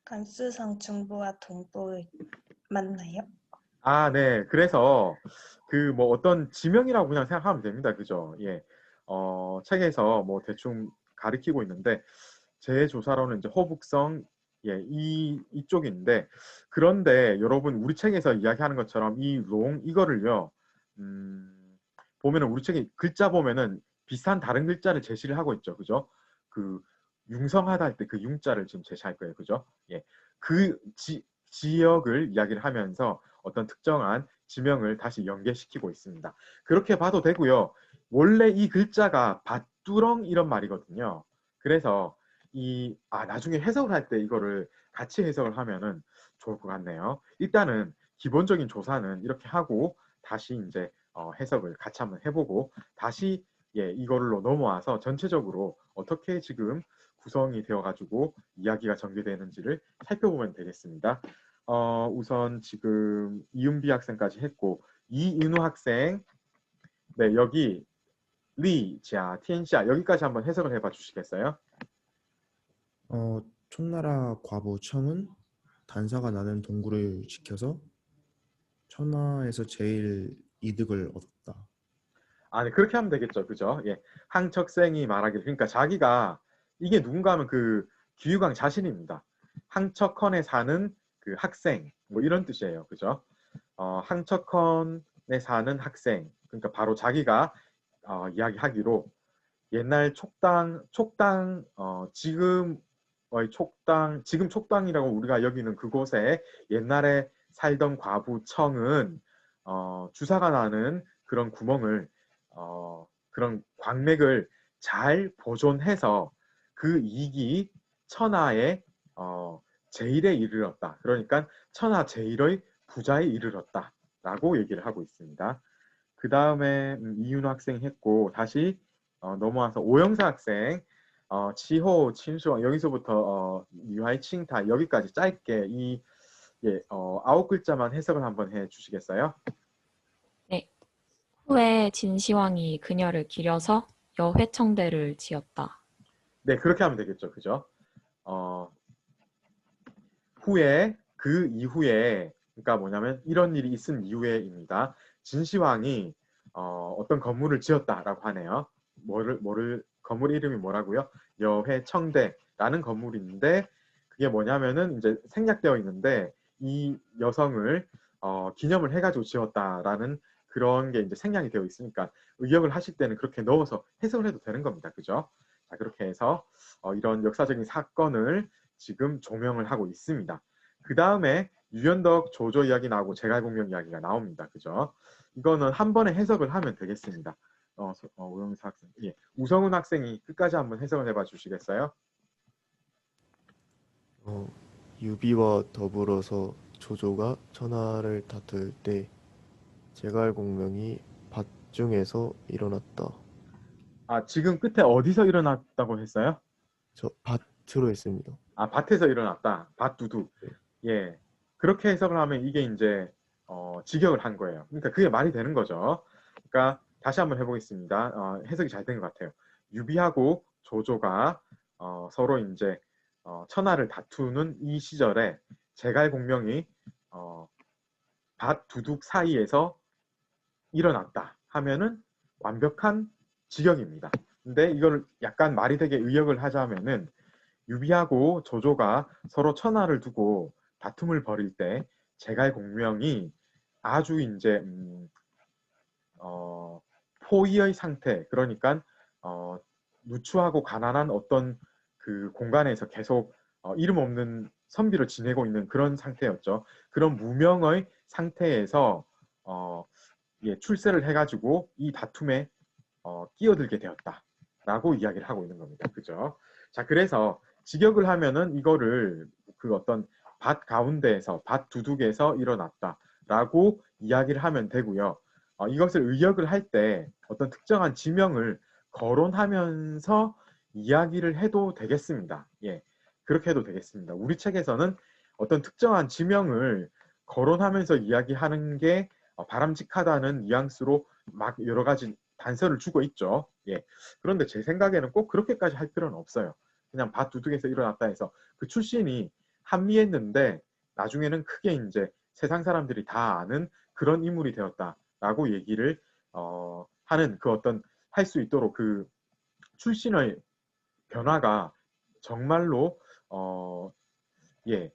간수성 중부와 동부 맞나요? 아, 네. 그래서 그 뭐 어떤 지명이라고 그냥 생각하면 됩니다. 그죠? 예. 책에서 뭐 대충 가리키고 있는데 제 조사로는 이제 호북성 예, 이쪽인데 그런데 여러분 우리 책에서 이야기하는 것처럼 이 롱 이거를요. 보면은 우리 책에 글자 보면은 비슷한 다른 글자를 제시를 하고 있죠. 그죠? 그 융성하다 할 때 그 융자를 지금 제시할 거예요. 그죠? 예. 그 지역을 이야기를 하면서 어떤 특정한 지명을 다시 연계시키고 있습니다. 그렇게 봐도 되고요. 원래 이 글자가 밭두렁 이런 말이거든요. 그래서 나중에 해석을 할 때 이거를 같이 해석을 하면은 좋을 것 같네요. 일단은 기본적인 조사는 이렇게 하고 다시 이제 해석을 같이 한번 해보고 다시 예, 이걸로 넘어와서 전체적으로 어떻게 지금 구성이 되어가지고 이야기가 전개되는지를 살펴보면 되겠습니다. 우선 지금 이은비 학생까지 했고 이은우 학생 네 여기 리자 티엔샤 여기까지 한번 해석을 해봐 주시겠어요? 총나라 과부 청은 단사가 나는 동굴을 지켜서 천하에서 제일 이득을 얻었다. 네, 그렇게 하면 되겠죠, 그죠? 예, 항척생이 말하기를 그러니까 자기가 이게 누군가 하면 그 규유강 자신입니다. 항척헌에 사는 그 학생 뭐 이런 뜻이에요, 그죠? 항척헌에 사는 학생 그러니까 바로 자기가 이야기하기로 옛날 촉당 지금 지금 촉당이라고 우리가 여기는 그곳에 옛날에 살던 과부 청은 주사가 나는 그런 구멍을 그런 광맥을 잘 보존해서 그 이익이 천하의 제일에 이르렀다. 그러니까 천하 제일의 부자에 이르렀다. 라고 얘기를 하고 있습니다. 그 다음에 이윤호 학생이 했고 다시 넘어와서 오영사 학생 지호, 친수왕 여기서부터 유하이 칭타 여기까지 짧게 이 9글자만 해석을 한번 해 주시겠어요? 네. 후에 진시황이 그녀를 기려서 여회청대를 지었다. 네, 그렇게 하면 되겠죠. 그죠? 후에 그 이후에 그러니까 뭐냐면 이런 일이 있은 이후에입니다. 진시황이 어떤 건물을 지었다라고 하네요. 건물 이름이 뭐라고요? 여회청대라는 건물인데 그게 뭐냐면은 이제 생략되어 있는데 이 여성을 기념을 해가지고 지었다라는 그런 게 이제 생략이 되어 있으니까 의역을 하실 때는 그렇게 넣어서 해석을 해도 되는 겁니다. 그죠? 자, 그렇게 해서 이런 역사적인 사건을 지금 조명을 하고 있습니다. 그 다음에 유현덕 조조 이야기 나오고 제갈공명 이야기가 나옵니다. 그죠? 이거는 한 번에 해석을 하면 되겠습니다. 오영사 학생, 예, 우성훈 학생이 끝까지 한번 해석을 해봐 주시겠어요? 유비와 더불어서 조조가 천하를 다툴 때 제갈공명이 밭중에서 일어났다. 지금 끝에 어디서 일어났다고 했어요? 저 밭으로 했습니다. 밭에서 일어났다. 밭두둑. 네. 예, 그렇게 해석을 하면 이게 이제 직역을 한 거예요. 그러니까 그게 말이 되는 거죠. 그러니까 다시 한번 해보겠습니다. 해석이 잘 된 것 같아요. 유비하고 조조가 서로 이제 천하를 다투는 이 시절에 제갈공명이 밭두둑 사이에서 일어났다 하면은 완벽한 직역입니다. 근데 이걸 약간 말이 되게 의역을 하자면은 유비하고 조조가 서로 천하를 두고 다툼을 벌일 때 제갈공명이 아주 이제 포위의 상태, 그러니까 누추하고 가난한 어떤 그 공간에서 계속 이름 없는 선비를 지내고 있는 그런 상태였죠. 그런 무명의 상태에서 예, 출세를 해가지고 이 다툼에 끼어들게 되었다라고 이야기를 하고 있는 겁니다. 그죠? 자, 그래서 직역을 하면은 이거를 그 어떤 밭 가운데에서, 밭 두둑에서 일어났다라고 이야기를 하면 되고요. 이것을 의역을 할 때 어떤 특정한 지명을 거론하면서 이야기를 해도 되겠습니다. 예, 그렇게 해도 되겠습니다. 우리 책에서는 어떤 특정한 지명을 거론하면서 이야기하는 게 바람직하다는 뉘앙스로 막 여러 가지 단서를 주고 있죠. 예, 그런데 제 생각에는 꼭 그렇게까지 할 필요는 없어요. 그냥 밭 두둑에서 일어났다 해서 그 출신이 한미했는데 나중에는 크게 이제 세상 사람들이 다 아는 그런 인물이 되었다라고 얘기를 하는 그 어떤 할 수 있도록 그 출신의 변화가 정말로 예,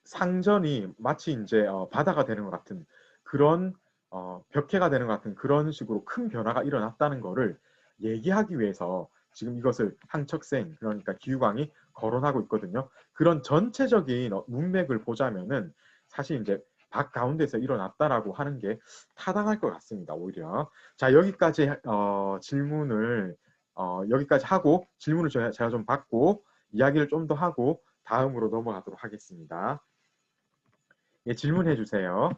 상전이 마치 이제 바다가 되는 것 같은 그런 벽해가 되는 것 같은 그런 식으로 큰 변화가 일어났다는 것을 얘기하기 위해서 지금 이것을 항척생, 그러니까 기유광이 거론하고 있거든요. 그런 전체적인 문맥을 보자면은 사실 이제 밭 가운데서 일어났다라고 하는 게 타당할 것 같습니다. 오히려. 자, 여기까지 질문을 여기까지 하고 질문을 제가 좀 받고 이야기를 좀 더 하고 다음으로 넘어가도록 하겠습니다. 예, 질문해 주세요.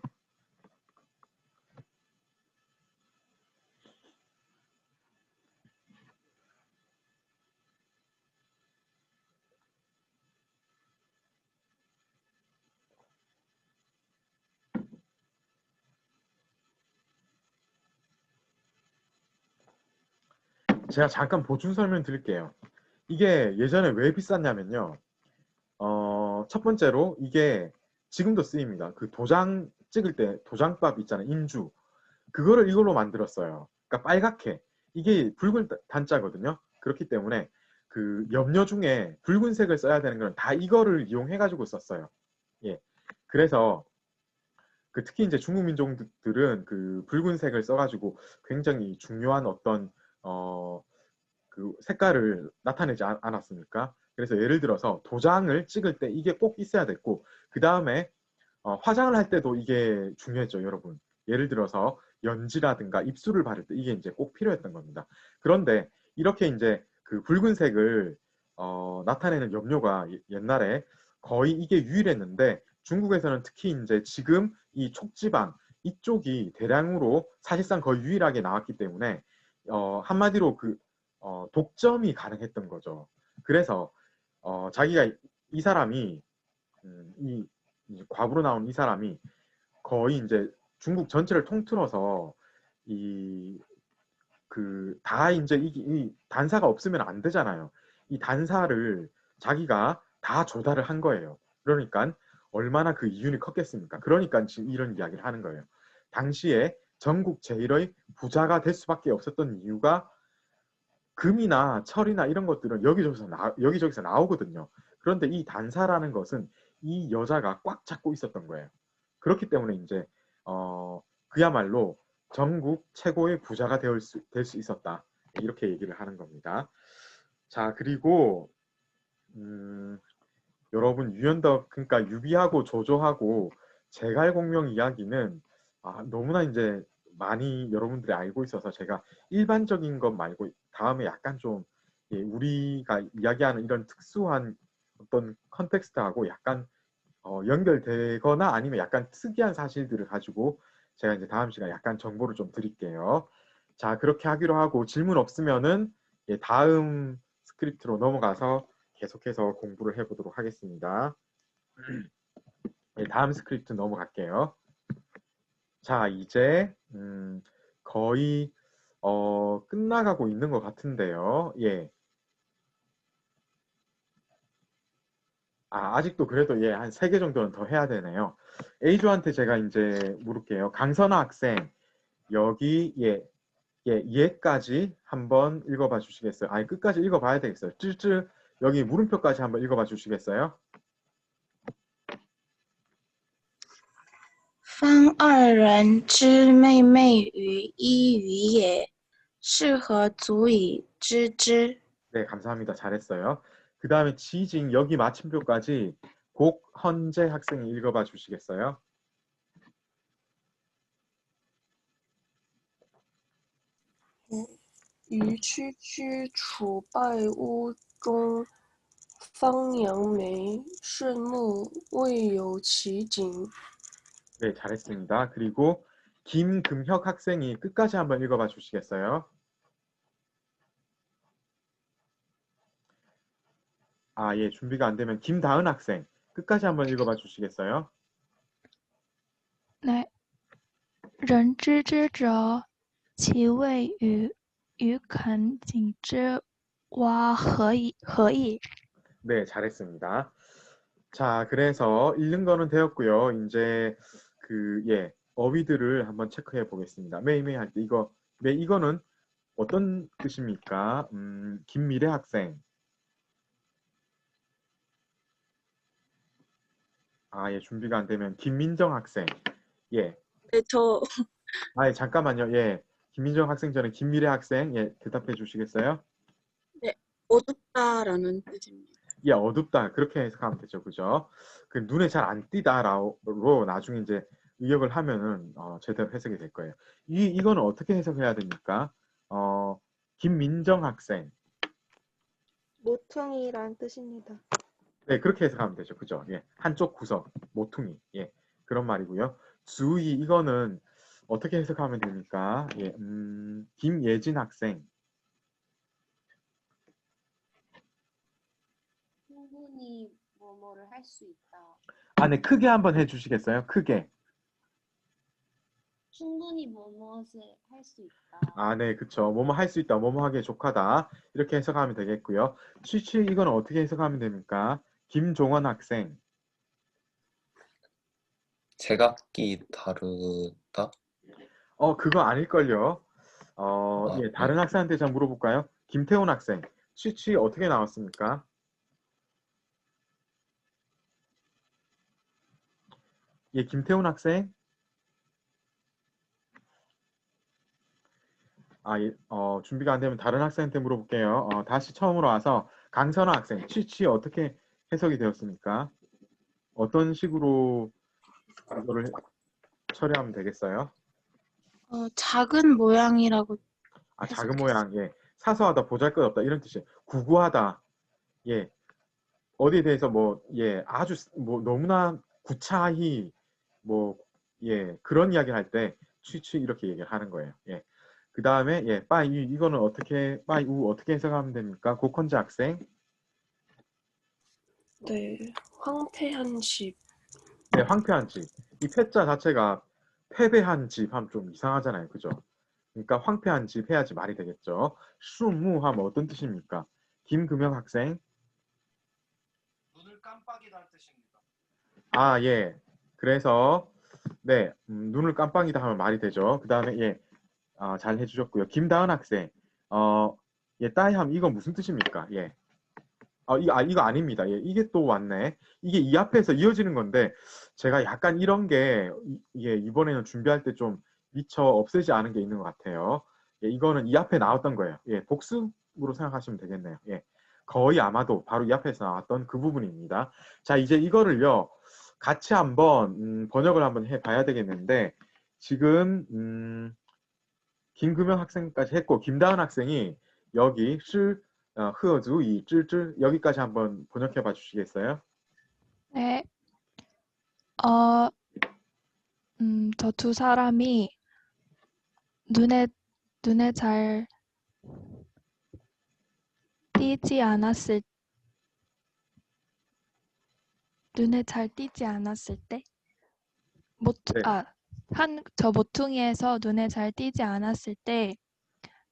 제가 잠깐 보충 설명 드릴게요. 이게 예전에 왜 비쌌냐면요. 첫 번째로 이게 지금도 쓰입니다. 그 도장 찍을 때 도장밥 있잖아요. 인주. 그거를 이걸로 만들었어요. 그러니까 빨갛게. 이게 붉은 단자거든요. 그렇기 때문에 그 염료 중에 붉은색을 써야 되는 건 다 이거를 이용해가지고 썼어요. 예. 그래서 그 특히 이제 중국 민족들은 그 붉은색을 써가지고 굉장히 중요한 어떤 그 색깔을 나타내지 않았습니까? 그래서 예를 들어서 도장을 찍을 때 이게 꼭 있어야 됐고, 그 다음에 화장을 할 때도 이게 중요했죠, 여러분. 예를 들어서 연지라든가 입술을 바를 때 이게 이제 꼭 필요했던 겁니다. 그런데 이렇게 이제 그 붉은색을 나타내는 염료가 옛날에 거의 이게 유일했는데, 중국에서는 특히 이제 지금 이 촉지방 이쪽이 대량으로 사실상 거의 유일하게 나왔기 때문에 한마디로 그 독점이 가능했던 거죠. 그래서 자기가 이 사람이 이 과부로 나온 이 사람이 거의 이제 중국 전체를 통틀어서 다 이제 이 단사가 없으면 안 되잖아요. 이 단사를 자기가 다 조달을 한 거예요. 그러니까 얼마나 그 이윤이 컸겠습니까? 그러니까 지금 이런 이야기를 하는 거예요. 당시에 전국 제일의 부자가 될 수밖에 없었던 이유가 금이나 철이나 이런 것들은 여기저기서 나오거든요. 그런데 이 단사라는 것은 이 여자가 꽉 잡고 있었던 거예요. 그렇기 때문에 이제 그야말로 전국 최고의 부자가 될 수 있었다. 이렇게 얘기를 하는 겁니다. 자, 그리고 여러분 유연덕, 그러니까 유비하고 조조하고 제갈공명 이야기는 너무나 이제 많이 여러분들이 알고 있어서 제가 일반적인 것 말고 다음에 약간 좀 우리가 이야기하는 이런 특수한 어떤 컨텍스트하고 약간 연결되거나 아니면 약간 특이한 사실들을 가지고 제가 이제 다음 시간에 약간 정보를 좀 드릴게요. 자, 그렇게 하기로 하고 질문 없으면은 다음 스크립트로 넘어가서 계속해서 공부를 해보도록 하겠습니다. 다음 스크립트 넘어갈게요. 자, 이제 거의 끝나가고 있는 것 같은데요. 예. 아직도 그래도 한 3개 정도는 더 해야 되네요. A조한테 제가 이제 물을게요. 강선아 학생, 여기 얘까지 한번 읽어봐 주시겠어요? 아니, 끝까지 읽어봐야 되겠어요. 쯔쯔, 여기 물음표까지 한번 읽어봐 주시겠어요? 方二人之妹妹于一于也，是何足以知之？ 네, 감사합니다. 잘했어요. 그 다음에 지징 여기 마침표까지 곡헌재 학생이 읽어봐 주시겠어요? 于区区楚败屋中，方扬眉，顺目，未有其景。 네, 잘했습니다. 그리고 김금혁 학생이 끝까지 한번 읽어봐 주시겠어요? 아, 예, 준비가 안 되면 김다은 학생 끝까지 한번 읽어봐 주시겠어요? 네. 人知之者，其谓与肯景之哇何以？ 네, 잘했습니다. 자, 그래서 읽는 거는 되었고요. 이제 어휘들을 한번 체크해 보겠습니다. 매일매일 할 때 이거는 어떤 뜻입니까? 김미래 학생. 아, 예, 준비가 안 되면 김민정 학생. 예. 네, 아, 예, 잠깐만요. 예. 김민정 학생 전에 김미래 학생. 예, 대답해 주시겠어요? 네, 어둡다라는 뜻입니다. 예, 어둡다. 그렇게 해석하면 되죠. 그죠? 그 눈에 잘 안 띄다로 나중에 이제 의역을 하면은 제대로 해석이 될 거예요. 이거는 어떻게 해석해야 됩니까? 김민정 학생. 모퉁이란 뜻입니다. 네, 그렇게 해석하면 되죠. 그죠? 예. 한쪽 구석, 모퉁이. 예. 그런 말이고요. 주의, 이거는 어떻게 해석하면 됩니까? 예. 김예진 학생. 충분히 뭐뭐를 할 수 있다. 아, 네. 크게 한번 해주시겠어요? 크게. 충분히 무엇을 할 수 있다. 아, 네. 그쵸. 뭐뭐 할 수 있다. 뭐뭐 하기에 족하다. 이렇게 해석하면 되겠고요. 취취, 이건 어떻게 해석하면 됩니까? 김종원 학생. 제각기 다르다? 그거 아닐걸요. 예, 다른 학생한테 좀 물어볼까요? 김태훈 학생. 취취 어떻게 나왔습니까? 예, 김태훈 학생. 아, 예, 준비가 안 되면 다른 학생한테 물어볼게요. 다시 처음으로 와서 강선아 학생. 취취 어떻게 해석이 되었습니까? 어떤 식으로 이거를 처리하면 되겠어요? 작은 모양이라고. 아, 작은 모양. 예. 사소하다, 보잘것없다 이런 뜻이에요. 구구하다. 예. 어디에 대해서 아주 너무나 구차히 그런 이야기를 할 때 취취 이렇게 얘기를 하는 거예요. 예. 그 다음에 빠이 이거는 빠이 우 어떻게 해석하면 됩니까? 고컨자 학생. 네, 황폐한 집. 네, 황폐한 집. 이 패자 자체가 패배한 집 하면 좀 이상하잖아요. 그죠? 그러니까 황폐한 집 해야지 말이 되겠죠. 수무 하면 어떤 뜻입니까? 김금영 학생. 눈을 깜빡이다 할 뜻입니다. 아, 예. 그래서 네, 눈을 깜빡이다 하면 말이 되죠. 그 다음에 잘 해주셨고요. 김다은 학생. 따이함 이거 무슨 뜻입니까? 예. 이거 아닙니다. 예, 이게 또 왔네. 이게 이 앞에서 이어지는 건데 제가 약간 이런 게 이번에는 준비할 때 좀 미처 없애지 않은 게 있는 것 같아요. 예, 이거는 이 앞에 나왔던 거예요. 예, 복습으로 생각하시면 되겠네요. 예, 거의 아마도 바로 이 앞에서 나왔던 그 부분입니다. 자, 이제 이거를요 같이 한번 번역을 한번 해봐야 되겠는데 지금 김금영 학생까지 했고 김다은 학생이 여기 흐어주이 쯔쯔 여기까지 한번 번역해 봐 주시겠어요? 네. 저 두 사람이 눈에 잘 띄지 않았을 때 저 모퉁이에서 눈에 잘 띄지 않았을 때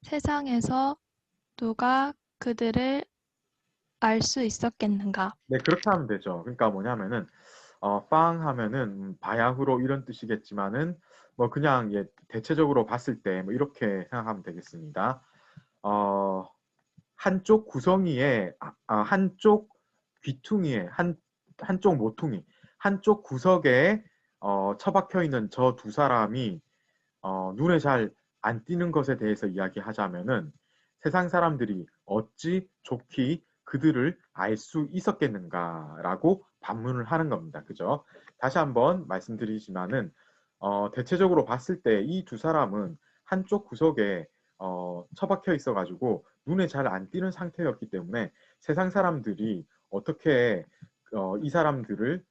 세상에서 누가 그들을 알 수 있었겠는가? 네, 그렇게 하면 되죠. 그러니까 뭐냐면은 빵 하면은 바야흐로 이런 뜻이겠지만은 그냥 대체적으로 봤을 때 이렇게 생각하면 되겠습니다. 한쪽 구성이에 한쪽 귀퉁이에 한쪽 모퉁이 한쪽 구석에 처박혀 있는 저 두 사람이 눈에 잘 안 띄는 것에 대해서 이야기하자면은 세상 사람들이 어찌 좋게 그들을 알 수 있었겠는가라고 반문을 하는 겁니다. 그죠? 다시 한번 말씀드리지만은 대체적으로 봤을 때 이 두 사람은 한쪽 구석에 처박혀 있어가지고 눈에 잘 안 띄는 상태였기 때문에 세상 사람들이 어떻게 이 사람들을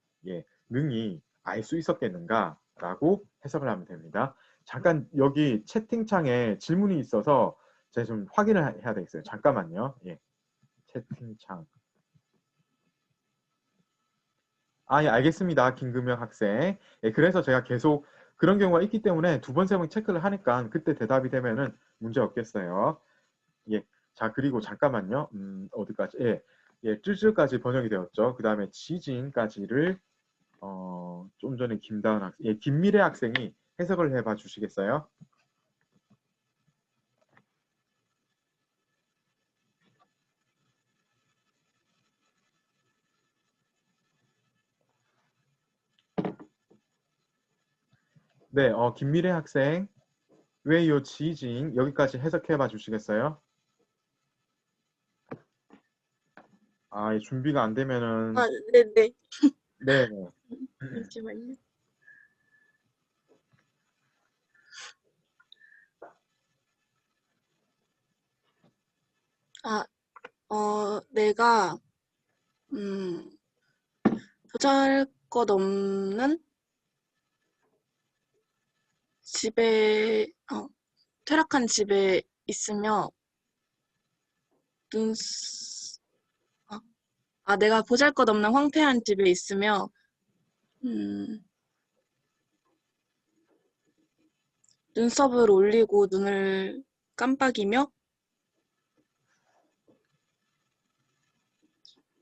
능히 알 수 있었겠는가라고 해석을 하면 됩니다. 잠깐 여기 채팅창에 질문이 있어서 제가 좀 확인을 해야 되겠어요. 잠깐만요. 예, 채팅창. 예, 알겠습니다. 김금영 학생. 예, 그래서 제가 계속 그런 경우가 있기 때문에 두 번, 세 번 체크를 하니까 그때 대답이 되면은 문제 없겠어요. 예, 자, 그리고 잠깐만요. 어디까지? 예, 쯔쯔까지 번역이 되었죠. 그 다음에 지진까지를 좀 전에 김다은 학생, 예, 김미래 학생이 해석을 해봐 주시겠어요? 네, 김미래 학생, 왜 요 지진 여기까지 해석해봐 주시겠어요? 예, 준비가 안 되면은 네네. 네. 잠시만요. 내가 보잘것없는 집에 퇴락한 집에 있으며 내가 보잘것없는 황폐한 집에 있으며 눈썹을 올리고 눈을 깜빡이며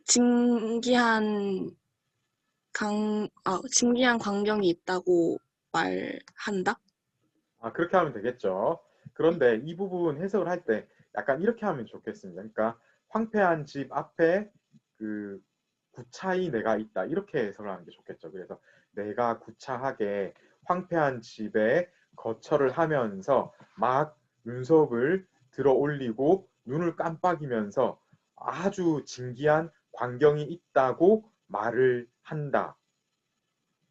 진기한 광경이 있다고 말한다. 그렇게 하면 되겠죠. 그런데 이 부분 해석을 할 때 약간 이렇게 하면 좋겠습니다. 그러니까 황폐한 집 앞에 그 구차히 내가 있다 이렇게 해석을 하는 게 좋겠죠. 그래서 내가 구차하게 황폐한 집에 거처를 하면서 막 눈썹을 들어 올리고 눈을 깜빡이면서 아주 진기한 광경이 있다고 말을 한다.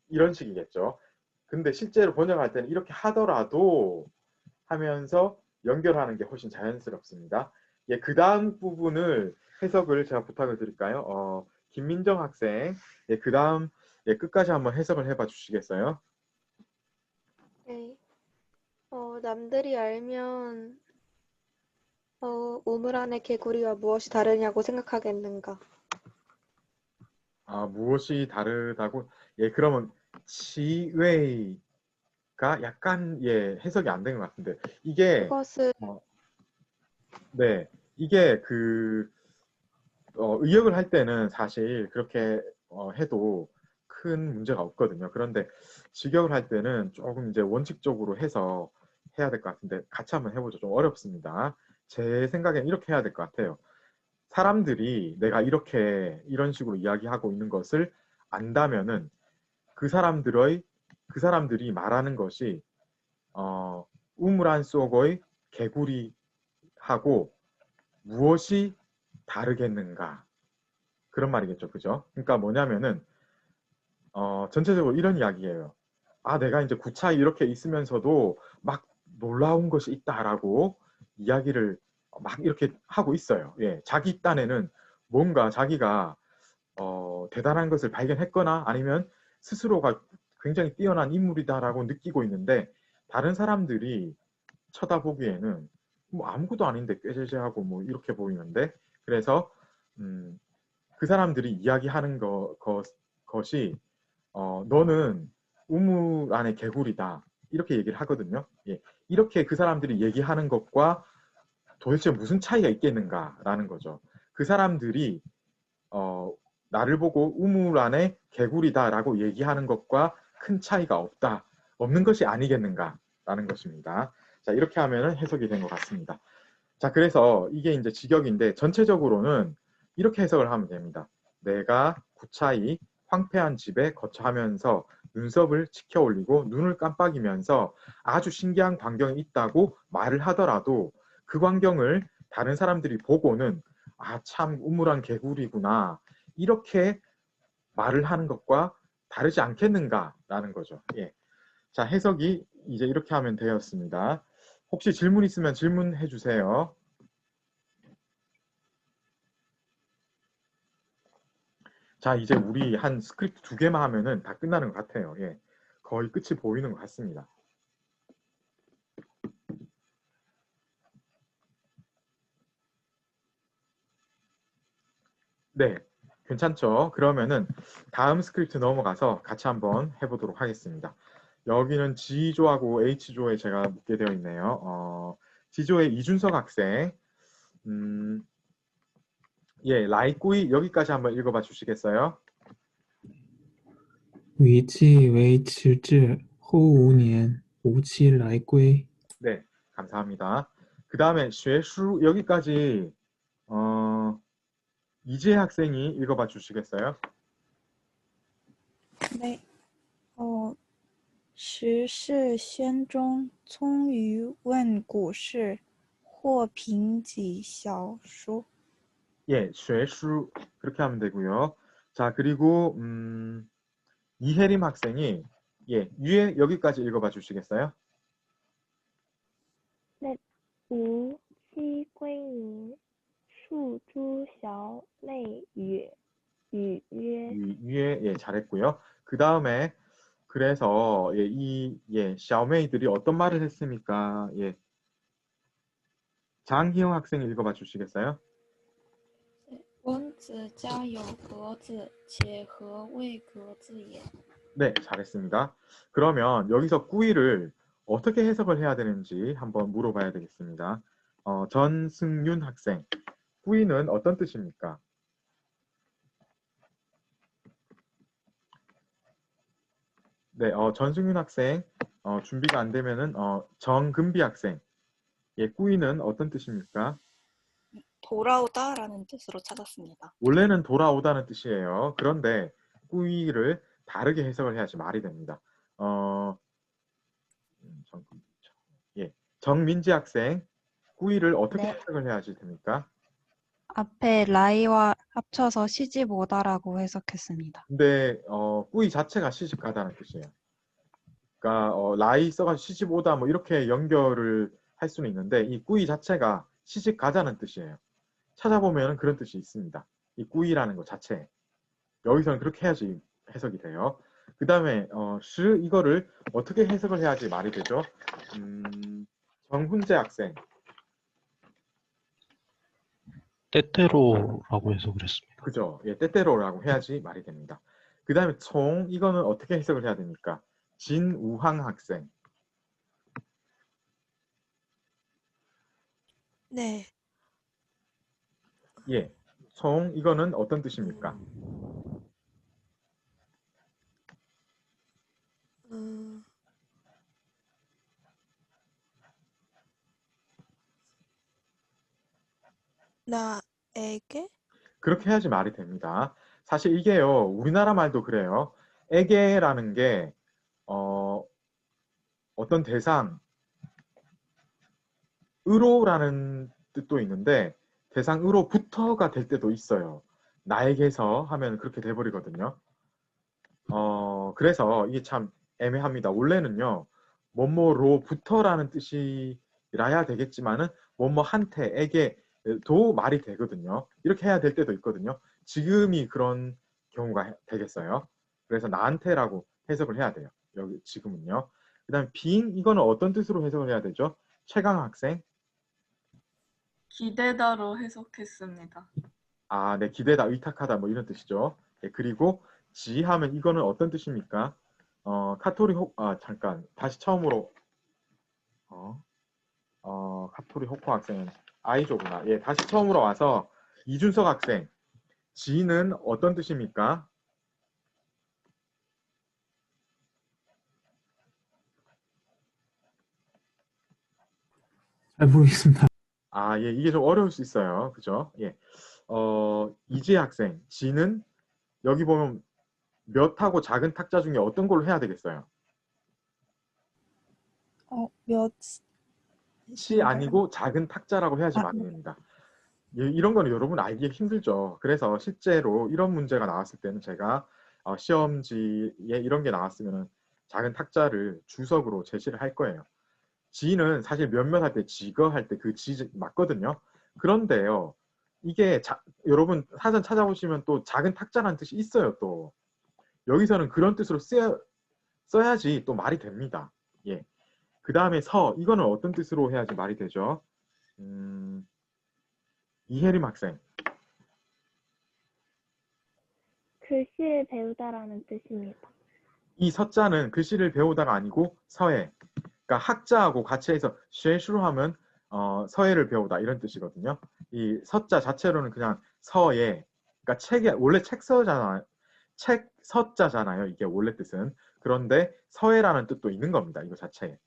이런 식이겠죠. 근데 실제로 번역할 때는 이렇게 하더라도 하면서 연결하는 게 훨씬 자연스럽습니다. 예, 그 다음 부분을 해석을 제가 부탁을 드릴까요? 김민정 학생, 예, 그 다음 끝까지 한번 해석을 해봐 주시겠어요? 네. 남들이 알면 우물 안의 개구리와 무엇이 다르냐고 생각하겠는가? 무엇이 다르다고? 예, 그러면 지웨이가 약간 해석이 안 된 것 같은데 이게 그것은 네, 이게 의역을 할 때는 사실 그렇게 해도 큰 문제가 없거든요. 그런데 직역을 할 때는 조금 이제 원칙적으로 해서 해야 될 것 같은데 같이 한번 해보죠. 좀 어렵습니다. 제 생각엔 이렇게 해야 될 것 같아요. 사람들이 내가 이런 식으로 이야기하고 있는 것을 안다면은 그 사람들이 말하는 것이 우물안 속의 개구리하고 무엇이 다르겠는가 그런 말이겠죠. 그죠? 그러니까 뭐냐면은 전체적으로 이런 이야기예요. 내가 이제 구차히 이렇게 있으면서도 막 놀라운 것이 있다라고 이야기를 막 이렇게 하고 있어요. 예, 자기 딴에는 뭔가 자기가 대단한 것을 발견했거나 아니면 스스로가 굉장히 뛰어난 인물이다라고 느끼고 있는데 다른 사람들이 쳐다보기에는 뭐 아무것도 아닌데 꾀죄죄하고 뭐 이렇게 보이는데 그래서 그 사람들이 이야기하는 것이 너는 우물 안의 개구리다 이렇게 얘기를 하거든요. 예, 이렇게 그 사람들이 얘기하는 것과 도대체 무슨 차이가 있겠는가라는 거죠. 그 사람들이 나를 보고 우물 안에 개구리다라고 얘기하는 것과 큰 차이가 없는 것이 아니겠는가라는 것입니다. 자, 이렇게 하면 해석이 된 것 같습니다. 자, 그래서 이게 이제 직역인데 전체적으로는 이렇게 해석을 하면 됩니다. 내가 구차히 황폐한 집에 거처하면서 눈썹을 치켜 올리고 눈을 깜빡이면서 아주 신기한 광경이 있다고 말을 하더라도 그 광경을 다른 사람들이 보고는 아, 참 우물한 개구리구나 이렇게 말을 하는 것과 다르지 않겠는가라는 거죠. 예. 자, 해석이 이제 이렇게 하면 되었습니다. 혹시 질문 있으면 질문해 주세요. 자, 이제 우리 한 스크립트 2개만 하면은 다 끝나는 것 같아요. 예. 거의 끝이 보이는 것 같습니다. 네, 괜찮죠? 그러면은 다음 스크립트 넘어가서 같이 한번 해보도록 하겠습니다. 여기는 G조하고 H조에 제가 묻게 되어 있네요. G조의 이준석 학생, 예, 라이꾸이 여기까지 한번 읽어봐 주시겠어요? 雨季为迟至，后5年，无期来归。 네, 감사합니다. 그 다음에 学书 여기까지 이재 학생이 읽어봐 주시겠어요? 네. 时是宣中，聪于问古事，或凭几小书。 예, 学书 그렇게 하면 되고요. 자, 그리고 이혜림 학생이 예, 위에 여기까지 읽어봐 주시겠어요? 네, 无期归宁，树诸小类语语曰。위에 예, 잘했고요. 그 다음에 그래서 예, 이 샤오메이들이 어떤 말을 했습니까? 예, 장희영 학생 읽어봐 주시겠어요? 文子家有格子，且何谓格子也？ 네, 잘했습니다. 그러면 여기서 꾸이를 어떻게 해석을 해야 되는지 한번 물어봐야 되겠습니다. 전승윤 학생, 꾸이는 어떤 뜻입니까? 네, 전승윤 학생 준비가 안 되면은 정금비 학생, 예, 꾸이는 어떤 뜻입니까? 돌아오다라는 뜻으로 찾았습니다. 원래는 돌아오다는 뜻이에요. 그런데 꾸이를 다르게 해석을 해야지 말이 됩니다. 예, 정민지 학생, 꾸이를 어떻게 네. 해석을 해야지 됩니까? 앞에 라이와 합쳐서 시집 오다라고 해석했습니다. 근데 꾸이 자체가 시집 가다는 뜻이에요. 그러니까 라이 써가지고 시집 오다 뭐 이렇게 연결을 할 수는 있는데 이 꾸이 자체가 시집 가자는 뜻이에요. 찾아보면 그런 뜻이 있습니다. 이 꾸이라는 것 자체. 여기서는 그렇게 해야지 해석이 돼요. 그 다음에 시 이거를 어떻게 해석을 해야지 말이 되죠? 정훈재 학생. 때때로라고 해석을 했습니다. 그죠? 예, 때때로라고 해야지 말이 됩니다. 그 다음에 총 이거는 어떻게 해석을 해야 됩니까? 진우항 학생. 네. 예, 총 이거는 어떤 뜻입니까? 나에게? 그렇게 해야지 말이 됩니다. 사실 이게요, 우리나라 말도 그래요. 에게라는 게 어떤 대상, 으로라는 뜻도 있는데 대상으로부터가 될 때도 있어요. 나에게서 하면 그렇게 돼버리거든요. 그래서 이게 참 애매합니다. 원래는요, 뭐뭐로부터라는 뜻이라야 되겠지만은 뭐뭐한테에게도 말이 되거든요. 이렇게 해야 될 때도 있거든요. 지금이 그런 경우가 되겠어요. 그래서 나한테라고 해석을 해야 돼요. 여기 지금은요. 그 다음에 빙 이거는 어떤 뜻으로 해석을 해야 되죠? 최강 학생. 기대다로 해석했습니다. 아, 네, 기대다, 의탁하다 뭐 이런 뜻이죠. 네, 그리고 지 하면 이거는 어떤 뜻입니까? 잠깐 다시 처음으로 카토리 호코 학생은 아이조구나. 예, 다시 처음으로 와서 이준석 학생, 지는 어떤 뜻입니까? 잘 모르겠습니다. 아, 예, 이게 좀 어려울 수 있어요. 그죠? 예. 이재 학생, 지는 여기 보면 몇하고 작은 탁자 중에 어떤 걸로 해야 되겠어요? 몇 시 아니고 작은 탁자라고 해야지 말이 됩니다. 이런 거는 여러분 알기 힘들죠. 그래서 실제로 이런 문제가 나왔을 때는 제가 시험지에 이런 게 나왔으면 작은 탁자를 주석으로 제시를 할 거예요. 지는 사실 몇몇 할 때 지거 할 때 그 지 맞거든요. 그런데요. 이게 여러분 사전 찾아보시면 또 작은 탁자라는 뜻이 있어요. 또 여기서는 그런 뜻으로 써야지 또 말이 됩니다. 예. 그 다음에 이거는 어떤 뜻으로 해야지 말이 되죠? 이혜림 학생. 글씨를 배우다라는 뜻입니다. 이 서자는 글씨를 배우다가 아니고 서예. 그러니까 학자하고 같이 해서 쉐슈로 하면 서예를 배우다 이런 뜻이거든요. 이 서자 자체로는 그냥 서예. 그러니까 책에 원래 책서잖아요. 책 서자잖아요. 이게 원래 뜻은. 그런데 서예라는 뜻도 있는 겁니다. 이거 자체에.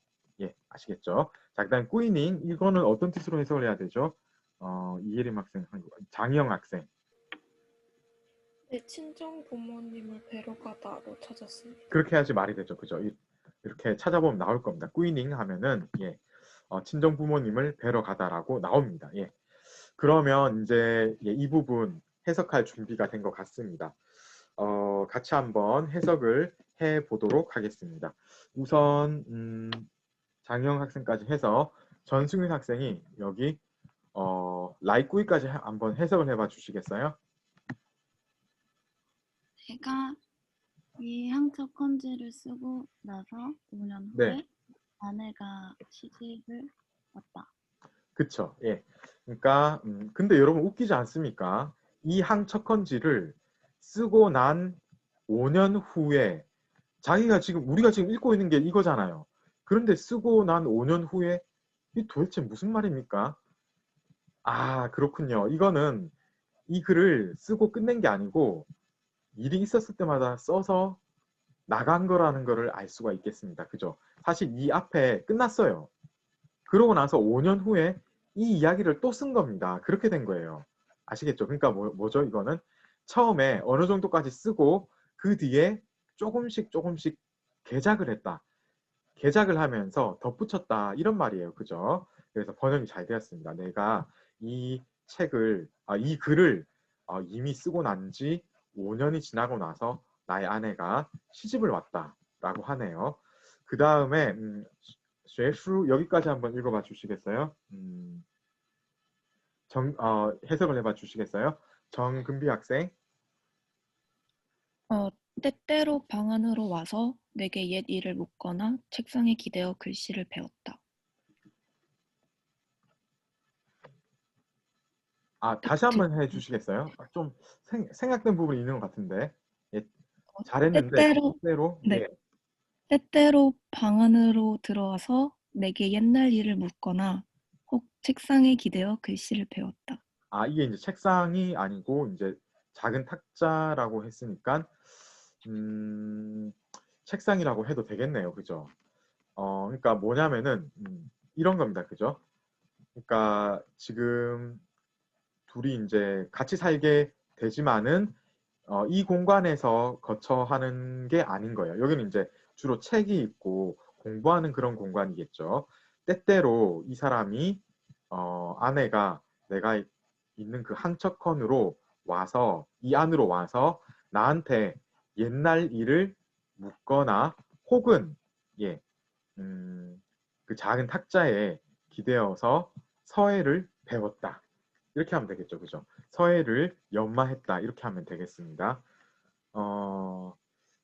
예, 아시겠죠? 자, 그다음 꾸이닝 이거는 어떤 뜻으로 해석을 해야 되죠? 이예림 학생, 장영 학생. 네, 친정 부모님을 뵈러 가다로 찾았습니다. 그렇게 해야지 말이 되죠. 그죠? 이렇게 찾아보면 나올 겁니다. 꾸이닝 하면은 예, 친정 부모님을 뵈러 가다라고 나옵니다. 예. 그러면 이제 이 부분 해석할 준비가 된 것 같습니다. 같이 한번 해석을 해 보도록 하겠습니다. 우선 장영 학생까지 해서 전승윤 학생이 여기 라이꾸이까지 한번 해석을 해봐 주시겠어요? 제가 이 항적 편지를 쓰고 나서 5년 네. 후에 아내가 시집을 왔다. 그쵸. 예. 그러니까 근데 여러분 웃기지 않습니까? 이 항척헌지를 쓰고 난 5년 후에 우리가 지금 읽고 있는 게 이거잖아요. 그런데 쓰고 난 5년 후에 이 도대체 무슨 말입니까? 아, 그렇군요. 이거는 이 글을 쓰고 끝낸 게 아니고 일이 있었을 때마다 써서 나간 거라는 거를 알 수가 있겠습니다. 그죠? 사실 이 앞에 끝났어요. 그러고 나서 5년 후에 이 이야기를 또 쓴 겁니다. 그렇게 된 거예요. 아시겠죠? 그러니까 뭐죠? 이거는 처음에 어느 정도까지 쓰고 그 뒤에 조금씩 개작을 했다. 개작을 하면서 덧붙였다. 이런 말이에요. 그죠? 그래서 번역이 잘 되었습니다. 내가 이 글을 이미 쓰고 난 지 5년이 지나고 나서 나의 아내가 시집을 왔다라고 하네요. 그 다음에 쉐슈 여기까지 한번 읽어봐 주시겠어요? 해석을 해봐 주시겠어요? 정금비 학생. 때때로 방 안으로 와서 내게 옛 일을 묻거나 책상에 기대어 글씨를 배웠다. 다시 한번 해주시겠어요? 좀 생략된 부분이 있는 것 같은데. 예, 잘했는데 때때로 네. 예. 때때로 방 안으로 들어와서 내게 옛날 일을 묻거나 혹 책상에 기대어 글씨를 배웠다. 이게 이제 책상이 아니고 이제 작은 탁자라고 했으니까 책상이라고 해도 되겠네요. 그죠? 그러니까 뭐냐면은 이런 겁니다. 그죠? 그러니까 지금 둘이 이제 같이 살게 되지만은 이 공간에서 거처하는 게 아닌 거예요. 여기는 이제 주로 책이 있고 공부하는 그런 공간이겠죠. 때때로 이 사람이 아내가 내가 있는 그 항척헌으로 와서 이 안으로 와서 나한테 옛날 일을 묻거나 혹은 그 작은 탁자에 기대어서 서예를 배웠다. 이렇게 하면 되겠죠. 그죠? 서예를 연마했다. 이렇게 하면 되겠습니다.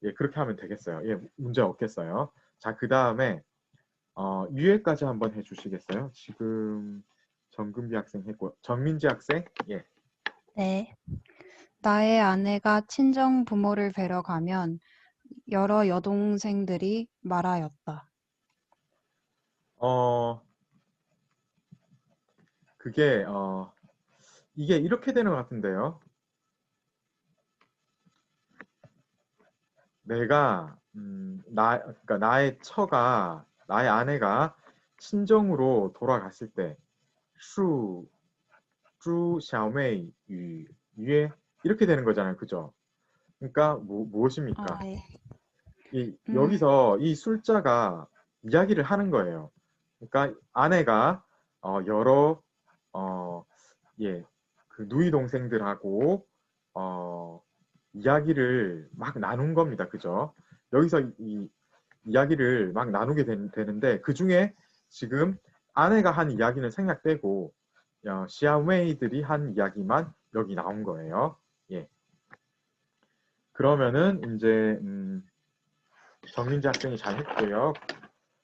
예, 그렇게 하면 되겠어요. 예, 문제 없겠어요. 자, 그 다음에 유예까지 한번 해주시겠어요? 지금 정금비 학생 했고 전민지 학생. 예. 네. 나의 아내가 친정 부모를 뵈러 가면 여러 여동생들이 말하였다. 그게 이게 이렇게 되는 것 같은데요. 내가 그러니까 나의 아내가 친정으로 돌아갔을 때 슈 샤오메이 유예 이렇게 되는 거잖아요. 그죠? 그러니까 무엇입니까? 네. 여기서 이 술자가 이야기를 하는 거예요. 그러니까 아내가 여러 그 누이 동생들하고 이야기를 막 나눈 겁니다. 그죠? 여기서 이 이야기를 막 나누게 되는데 그 중에 지금 아내가 한 이야기는 생략되고 시아웨이들이 한 이야기만 여기 나온 거예요. 예. 그러면은 이제 정민재 학생이 잘 했고요.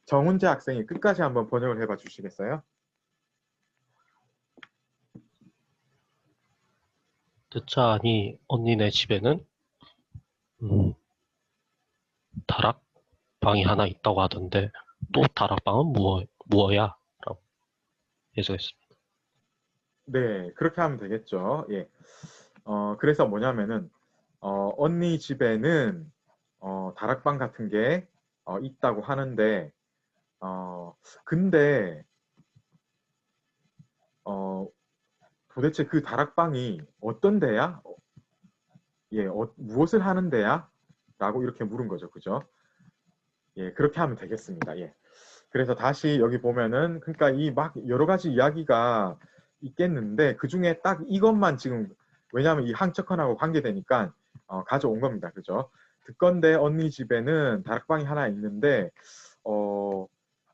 정훈재 학생이 끝까지 한번 번역을 해봐 주시겠어요? 듣자 하니 언니네 집에는 다락방이 하나 있다고 하던데 또 다락방은 무엇야? 라고 해석했습니다. 네, 그렇게 하면 되겠죠. 예. 그래서 뭐냐면은 언니 집에는 다락방 같은 게 있다고 하는데 근데 도대체 그 다락방이 어떤 데야? 예, 무엇을 하는 데야? 라고 이렇게 물은 거죠. 그죠? 예, 그렇게 하면 되겠습니다. 예. 그래서 다시 여기 보면은 그러니까 이 막 여러 가지 이야기가 있겠는데 그 중에 딱 이것만 지금 왜냐하면 이 항척헌하고 관계되니까 가져온 겁니다. 그죠? 듣건대 언니 집에는 다락방이 하나 있는데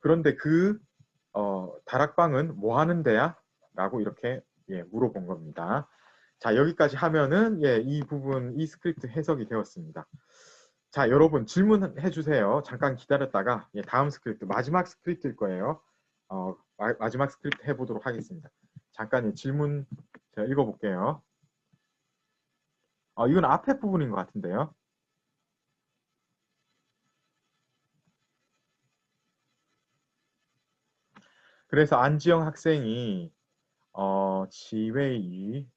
그런데 그 다락방은 뭐 하는 데야? 라고 이렇게 물어본 겁니다. 자, 여기까지 하면은 이 부분 이 스크립트 해석이 되었습니다. 자, 여러분 질문해 주세요. 잠깐 기다렸다가 다음 스크립트 마지막 스크립트일 거예요. 마지막 스크립트 해보도록 하겠습니다. 잠깐 질문 제가 읽어볼게요. 이건 앞에 부분인 것 같은데요. 그래서 안지영 학생이 지웨이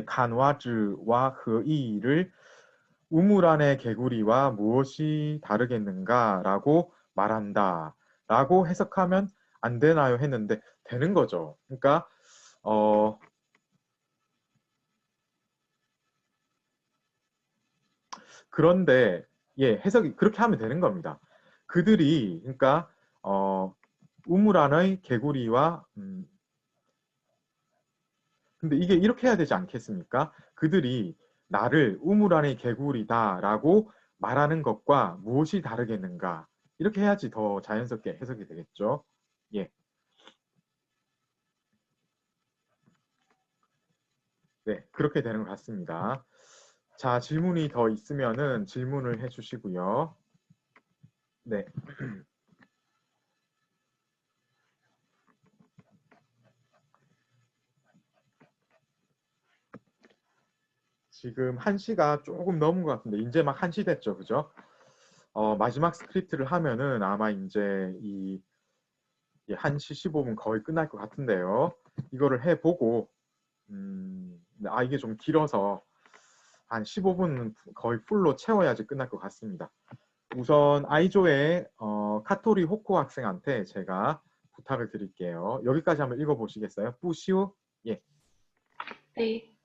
간와즈와 허이를 우물 안의 개구리와 무엇이 다르겠는가 라고 말한다 라고 해석하면 안 되나요 했는데 되는 거죠. 그러니까 그런데 해석이 그렇게 하면 되는 겁니다. 그들이 그러니까 우물 안의 개구리와 근데 이게 이렇게 해야 되지 않겠습니까? 그들이 나를 우물 안의 개구리다 라고 말하는 것과 무엇이 다르겠는가 이렇게 해야지 더 자연스럽게 해석이 되겠죠. 예. 네, 그렇게 되는 것 같습니다. 자, 질문이 더 있으면은 질문을 해주시고요. 네. 지금 1시가 조금 넘은 것 같은데 이제 막 1시 됐죠, 그죠? 마지막 스크립트를 하면은 아마 이제 이 1시 15분 거의 끝날 것 같은데요. 이거를 해보고 이게 좀 길어서 한 15분 거의 풀로 채워야지 끝날 것 같습니다. 우선 아이조의 카토리 호코 학생한테 제가 부탁을 드릴게요. 여기까지 한번 읽어보시겠어요? 뿌시오? 예. 네.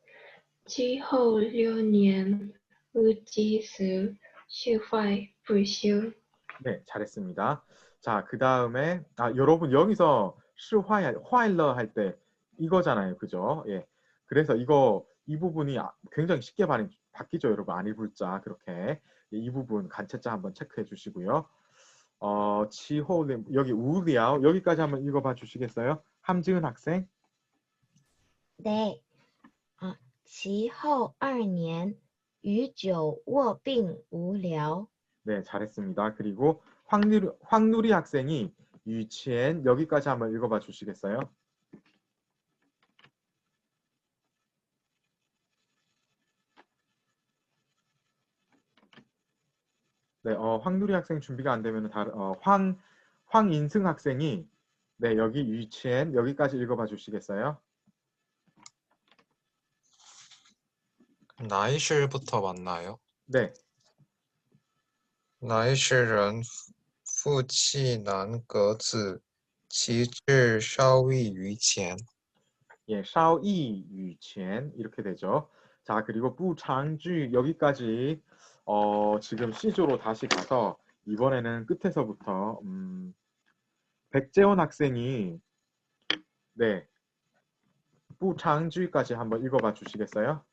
之后6年无及时续坏不休. 네, 잘했습니다. 자, 그 다음에 여러분 여기서 화일러 할 때 이거잖아요, 그죠? 예. 그래서 이 부분이 굉장히 쉽게 바뀌죠, 여러분. 안일불자 그렇게 이 부분 간체자 한번 체크해 주시고요. 지호 여기 우리아오 여기까지 한번 읽어봐 주시겠어요? 함지은 학생. 네. 其后2年与酒卧病无聊. 네, 잘했습니다. 그리고 황누리 학생이 유치엔 여기까지 한번 읽어봐 주시겠어요? 네, 황누리 학생 준비가 안 되면 황인승 학생이 네, 여기 유치엔 여기까지 읽어봐 주시겠어요? 나이실부터 맞나요? 네. 来世人负气难革子，其志稍异于前. 예, 稍异于前 이렇게 되죠. 자, 그리고 부창주 여기까지 지금 C조로 다시 가서 이번에는 끝에서부터 백재원 학생이 네, 부창주까지 한번 읽어봐 주시겠어요?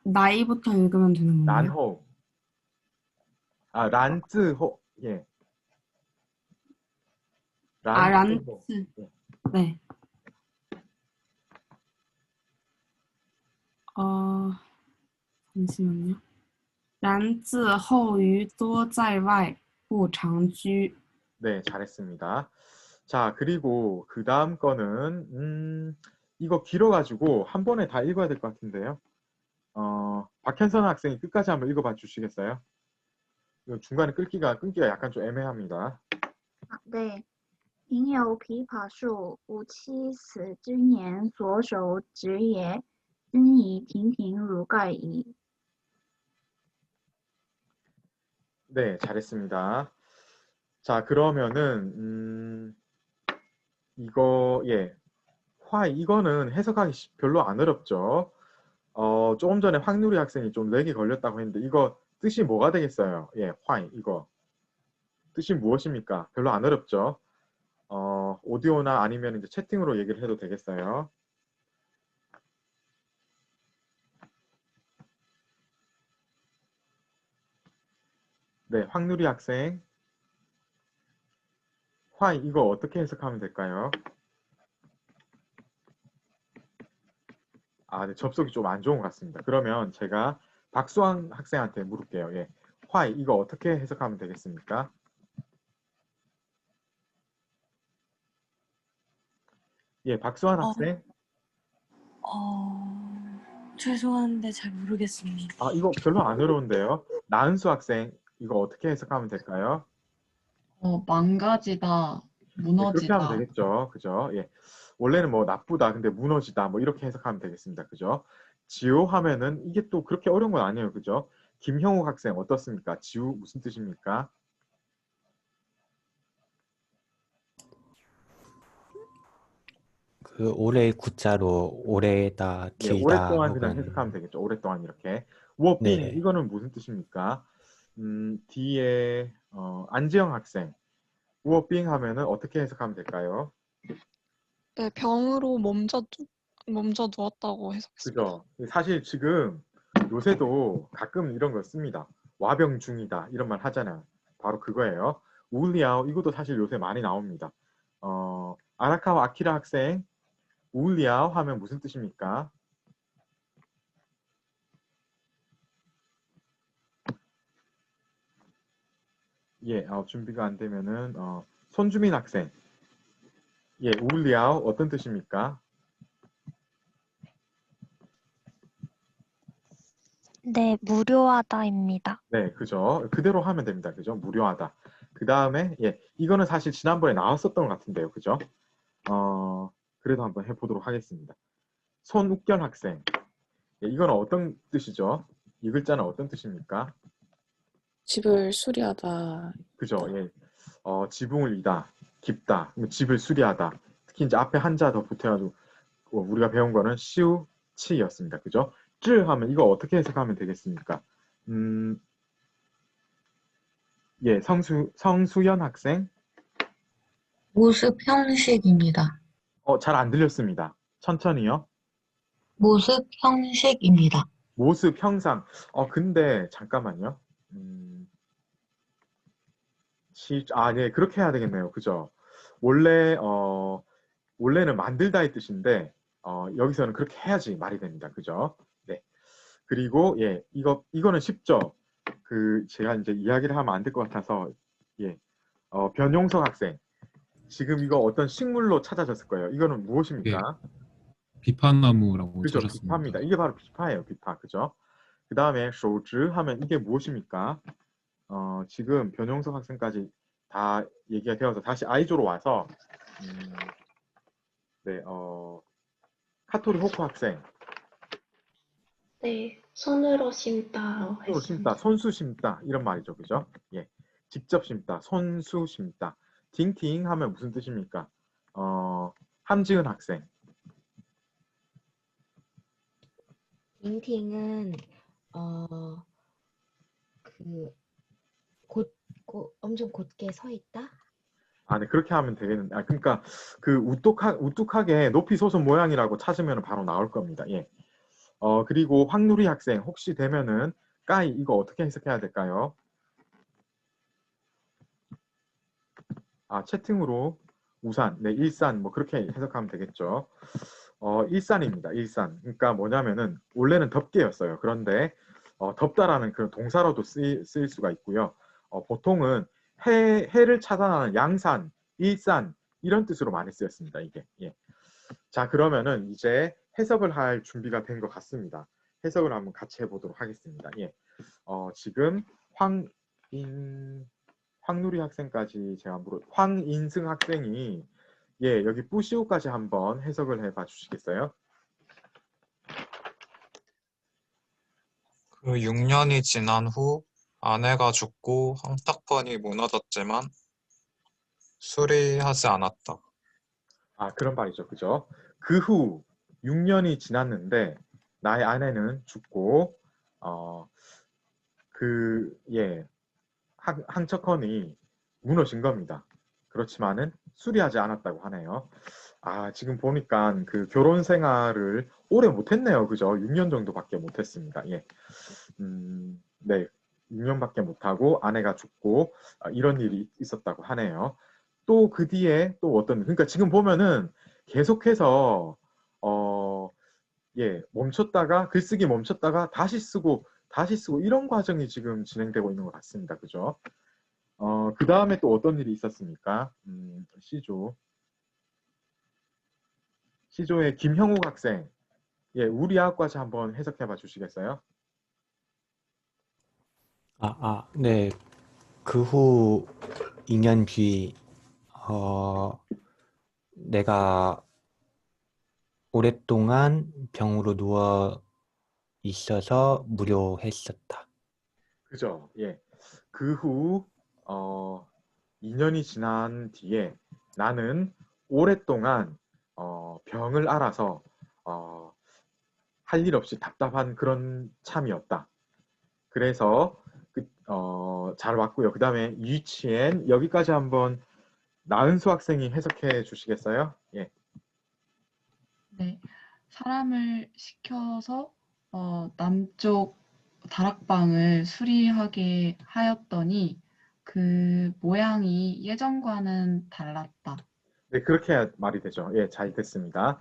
나이부터 읽으면 되는 건가요? 란호. 란즈호. 예. 란즈호. 란츠. 예. 네. 잠시만요. 然自后于多在外，不常居。 네, 잘했습니다. 자, 그리고 그 다음 거는 이거 길어가지고 한 번에 다 읽어야 될 것 같은데요. 박현선 학생이 끝까지 한번 읽어봐 주시겠어요? 이거 중간에 끊기가 약간 좀 애매합니다. 네. 庭有枇杷树，吾妻死之年所手植也，今已亭亭如盖矣。 네, 잘했습니다. 자, 그러면은 이거 이거는 해석하기 별로 안 어렵죠. 조금 전에 황누리 학생이 좀 렉이 걸렸다고 했는데 이거 뜻이 뭐가 되겠어요? 예, 화이 이거 뜻이 무엇입니까? 별로 안 어렵죠. 오디오나 아니면 이제 채팅으로 얘기를 해도 되겠어요. 네, 황누리 학생. 화이 이거 어떻게 해석하면 될까요? 네, 접속이 좀 안 좋은 것 같습니다. 그러면 제가 박수환 학생한테 물을게요. 예, 화이 이거 어떻게 해석하면 되겠습니까? 예, 박수환 학생. 죄송한데 잘 모르겠습니다. 이거 별로 안 어려운데요. 나은수 학생 이거 어떻게 해석하면 될까요? 망가지다, 네, 그렇게 무너지다. 하면 되겠죠. 그죠? 예. 원래는 뭐 나쁘다, 근데 무너지다, 뭐 이렇게 해석하면 되겠습니다. 그죠? 지우 하면은 이게 또 그렇게 어려운 건 아니에요. 그죠? 김형욱 학생 어떻습니까? 지우 무슨 뜻입니까? 그 올해 구자로 오래다, 예, 길다 오랫동안 그냥 혹은 해석하면 되겠죠. 오랫동안 이렇게. 워빙 네. 이거는 무슨 뜻입니까? 뒤에 안지영 학생. 워빙 하면은 어떻게 해석하면 될까요? 네, 병으로 몸져 누웠다고 해석했습니다. 그죠? 사실 지금 요새도 가끔 이런 거 씁니다. 와병 중이다 이런 말 하잖아요. 바로 그거예요. 우울리아오 이것도 사실 요새 많이 나옵니다. 아라카와 아키라 학생 우울리아오 하면 무슨 뜻입니까? 예, 준비가 안 되면은 손주민 학생 예, 우울리아오 어떤 뜻입니까? 네, 무료하다입니다. 네, 그죠. 그대로 하면 됩니다. 그죠. 무료하다. 그 다음에, 예, 이거는 사실 지난번에 나왔었던 것 같은데요. 그죠. 그래도 한번 해보도록 하겠습니다. 손욱결 학생. 예, 이거는 어떤 뜻이죠? 이 글자는 어떤 뜻입니까? 집을 수리하다. 그죠. 예. 지붕을 이다, 깊다, 집을 수리하다. 특히 이제 앞에 한자 더 붙여가지고 우리가 배운 거는 시우, 치였습니다. 그죠. 쯔 하면 이거 어떻게 해석하면 되겠습니까? 예, 성수연 학생. 모습 형식입니다. 잘 안 들렸습니다. 천천히요. 모습 형식입니다. 모습 형상. 근데 잠깐만요. 네, 그렇게 해야 되겠네요. 그죠? 원래는 만들다의 뜻인데 여기서는 그렇게 해야지 말이 됩니다. 그죠? 네. 그리고 예, 이거는 쉽죠. 제가 이제 이야기를 하면 안 될 것 같아서 예, 변용석 학생. 지금 이거 어떤 식물로 찾아졌을 거예요. 이거는 무엇입니까? 비파나무라고 그죠, 찾았습니다. 비파입니다. 이게 바로 비파예요, 비파. 그죠? 그 다음에 쇼즈 하면 이게 무엇입니까? 지금 변용석 학생까지 다 얘기가 되어서 다시 아이조로 와서 네, 카토리 호코 학생. 네, 손으로 심다라고 손으로 심다, 손수 심다 이런 말이죠, 그죠? 예, 직접 심다, 손수 심다. 팅팅 하면 무슨 뜻입니까? 함지은 학생. 팅팅은 엄청 곧게 서 있다? 아, 네, 그렇게 하면 되겠는데. 아, 그러니까 그 우뚝하게 높이 솟은 모양이라고 찾으면 바로 나올 겁니다. 예. 그리고 황누리 학생 혹시 되면은 까이 이거 어떻게 해석해야 될까요? 아, 채팅으로 우산, 네, 일산 뭐 그렇게 해석하면 되겠죠. 일산입니다. 일산. 그러니까 뭐냐면은 원래는 덥게였어요. 그런데 덥다라는 그런 동사로도 쓰일 수가 있고요. 보통은 해를 차단하는 양산, 일산 이런 뜻으로 많이 쓰였습니다. 이게. 예. 자, 그러면은 이제 해석을 할 준비가 된 것 같습니다. 해석을 한번 같이 해보도록 하겠습니다. 예. 지금 황누리 학생까지 제가 황인승 학생이 예, 여기 뿌시오까지 한번 해석을 해봐 주시겠어요? 그 6년이 지난 후 아내가 죽고 황탁펀이 무너졌지만 수리하지 않았다. 아, 그런 말이죠. 그죠? 그 후 6년이 지났는데 나의 아내는 죽고 황척헌이 무너진 겁니다. 그렇지만은 수리하지 않았다고 하네요. 아, 지금 보니까 그 결혼 생활을 오래 못했네요. 그죠? 6년 정도밖에 못했습니다. 예. 네. 6년밖에 못하고 아내가 죽고 이런 일이 있었다고 하네요. 또 그 뒤에 또 그러니까 지금 보면은 계속해서 멈췄다가 글쓰기 멈췄다가 다시 쓰고 이런 과정이 지금 진행되고 있는 것 같습니다. 그죠? 그 다음에 또 어떤 일이 있었습니까? 시조의 김형욱 학생. 예, 우리 학과지 한번 해석해 봐 주시겠어요? 네. 그 후 2년 뒤 내가 오랫동안 병으로 누워 있어서 무료했었다. 그죠? 예. 그 후 2년이 지난 뒤에 나는 오랫동안 병을 앓아서 할 일 없이 답답한 그런 참이었다. 그래서 잘 왔고요. 그 다음에 유치엔 여기까지 한번 나은수 학생이 해석해 주시겠어요? 예. 네, 사람을 시켜서 남쪽 다락방을 수리하게 하였더니 그 모양이 예전과는 달랐다. 네, 그렇게 말이 되죠. 예, 잘 됐습니다.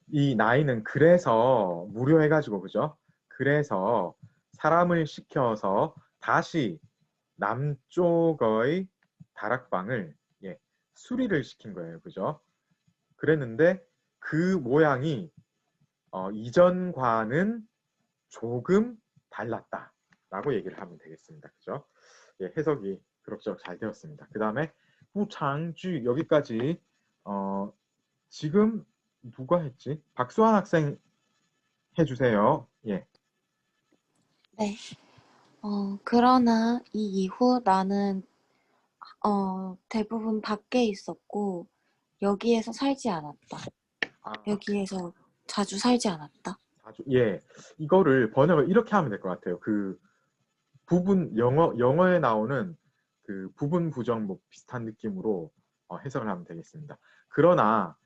이 나이는 그래서 무료해가지고 그죠? 그래서 사람을 시켜서 다시 남쪽의 다락방을 수리를 시킨 거예요. 그죠? 그랬는데 그 모양이 이전과는 조금 달랐다 라고 얘기를 하면 되겠습니다. 그죠? 예, 해석이 그럭저럭 잘 되었습니다. 그 다음에 후창주 여기까지 지금 누가 했지? 박수환 학생 해주세요. 예. 네. 그러나 이 이후 나는 대부분 밖에 있었고 여기에서 살지 않았다. 여기에서 자주 살지 않았다. 예, 이거를 번역을 이렇게 하면 될 것 같아요. 그 부분 영어에 나오는 그 부분 부정 뭐 비슷한 느낌으로 해석을 하면 되겠습니다. 그러나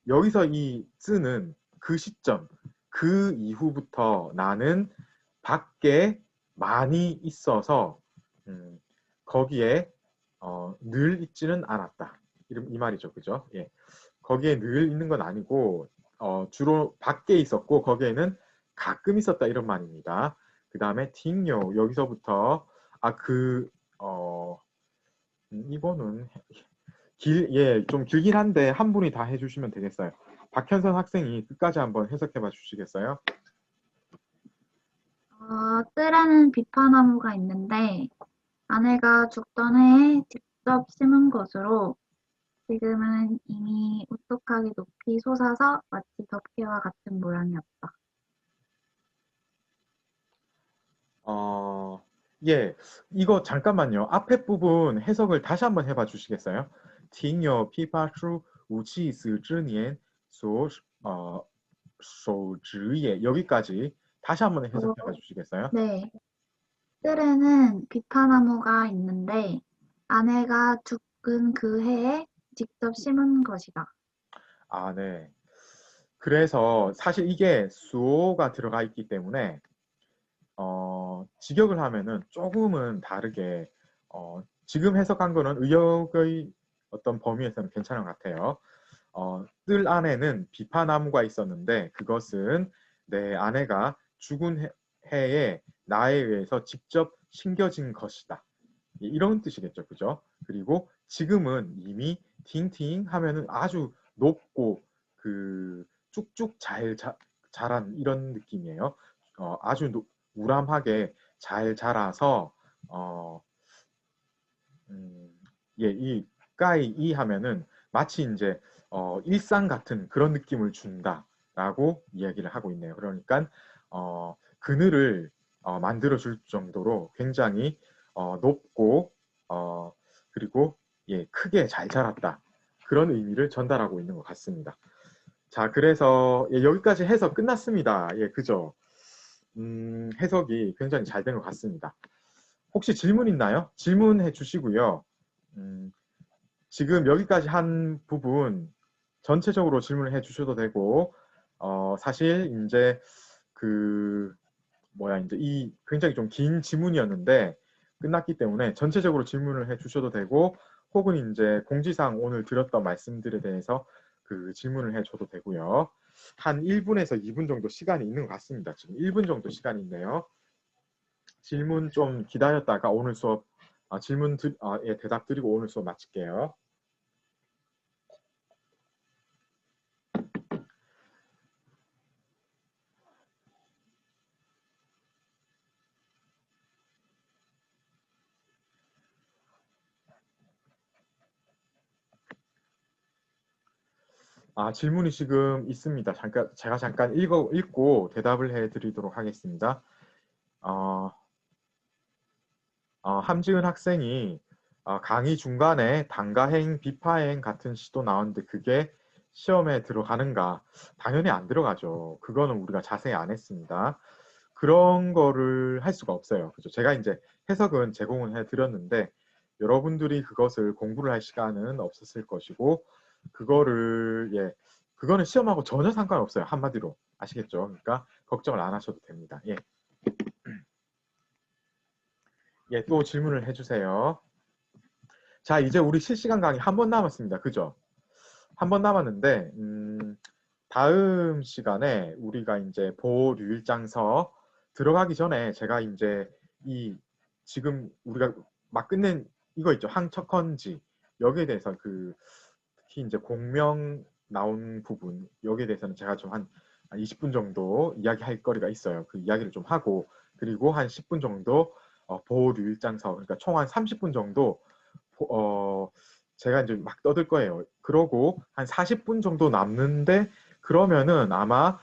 여기서 이 쓰는 그 시점, 그 이후부터 나는 밖에 많이 있어서 거기에 늘 있지는 않았다. 이 말이죠, 그죠? 예, 거기에 늘 있는 건 아니고 주로 밖에 있었고 거기에는 가끔 있었다 이런 말입니다. 그 다음에 팅요 여기서부터 이거는 좀 길긴 한데 한 분이 다 해주시면 되겠어요. 박현선 학생이 끝까지 한번 해석해봐 주시겠어요? 뜰에는 비파나무가 있는데 아내가 죽던 해에 직접 심은 것으로 지금은 이미 우뚝하게 높이 솟아서 마치 덮개와 같은 모양이었다. 예, 이거 잠깐만요. 앞에 부분 해석을 다시 한번 해봐 주시겠어요? 听有批发出武器死之年所手执也 여기까지 다시 한번 해석해 주시겠어요? 네. 뜰에는 비파나무가 있는데 아내가 죽은 그 해에 직접 심은 것이다. 아, 네. 그래서 사실 이게 수어가 들어가 있기 때문에 직역을 하면은 조금은 다르게 지금 해석한 거는 의역의 어떤 범위에서는 괜찮은 것 같아요. 뜰 안에는 비파나무가 있었는데 그것은 내 아내가 죽은 해에 나에 의해서 직접 심겨진 것이다. 이런 뜻이겠죠. 그죠? 그리고 지금은 이미 팅팅 하면은 아주 높고 그 쭉쭉 자란 이런 느낌이에요. 아주 우람하게 잘 자라서 이 까이 이 하면은 마치 이제 일상 같은 그런 느낌을 준다라고 이야기를 하고 있네요. 그러니까 그늘을 만들어 줄 정도로 굉장히 높고 그리고 크게 잘 자랐다. 그런 의미를 전달하고 있는 것 같습니다. 자, 그래서 여기까지 해석 끝났습니다. 그죠? 해석이 굉장히 잘 된 것 같습니다. 혹시 질문 있나요? 질문해 주시고요. 지금 여기까지 한 부분 전체적으로 질문을 해 주셔도 되고, 사실 이제 이제 이 굉장히 좀 긴 지문이었는데 끝났기 때문에 전체적으로 질문을 해 주셔도 되고, 혹은 이제 공지사항 오늘 드렸던 말씀들에 대해서 그 질문을 해 줘도 되고요. 한 1분에서 2분 정도 시간이 있는 것 같습니다. 지금 1분 정도 시간이 있네요. 질문 좀 기다렸다가 오늘 수업 대답 드리고 오늘 수업 마칠게요. 질문이 지금 있습니다. 제가 잠깐 읽고 대답을 해드리도록 하겠습니다. 함지은 학생이 강의 중간에 단가행, 비파행 같은 시도 나오는데 그게 시험에 들어가는가? 당연히 안 들어가죠. 그거는 우리가 자세히 안 했습니다. 그런 거를 할 수가 없어요. 그죠? 제가 이제 해석은 제공을 해드렸는데 여러분들이 그것을 공부를 할 시간은 없었을 것이고 그거는 시험하고 전혀 상관없어요. 한마디로 아시겠죠? 그러니까 걱정을 안 하셔도 됩니다. 또 질문을 해주세요. 자, 이제 우리 실시간 강의 한 번 남았습니다. 그죠? 한 번 남았는데 다음 시간에 우리가 이제 보류일장서 들어가기 전에 제가 이제 지금 우리가 막 끝낸 이거 있죠. 항척헌지 여기에 대해서 특히 이제 공명 나온 부분 여기에 대해서는 제가 좀 한 20분 정도 이야기할 거리가 있어요. 그 이야기를 좀 하고 그리고 한 10분 정도 보류일장서 그러니까 총 한 30분 정도 제가 이제 막 떠들 거예요. 그러고 한 40분 정도 남는데 그러면은 아마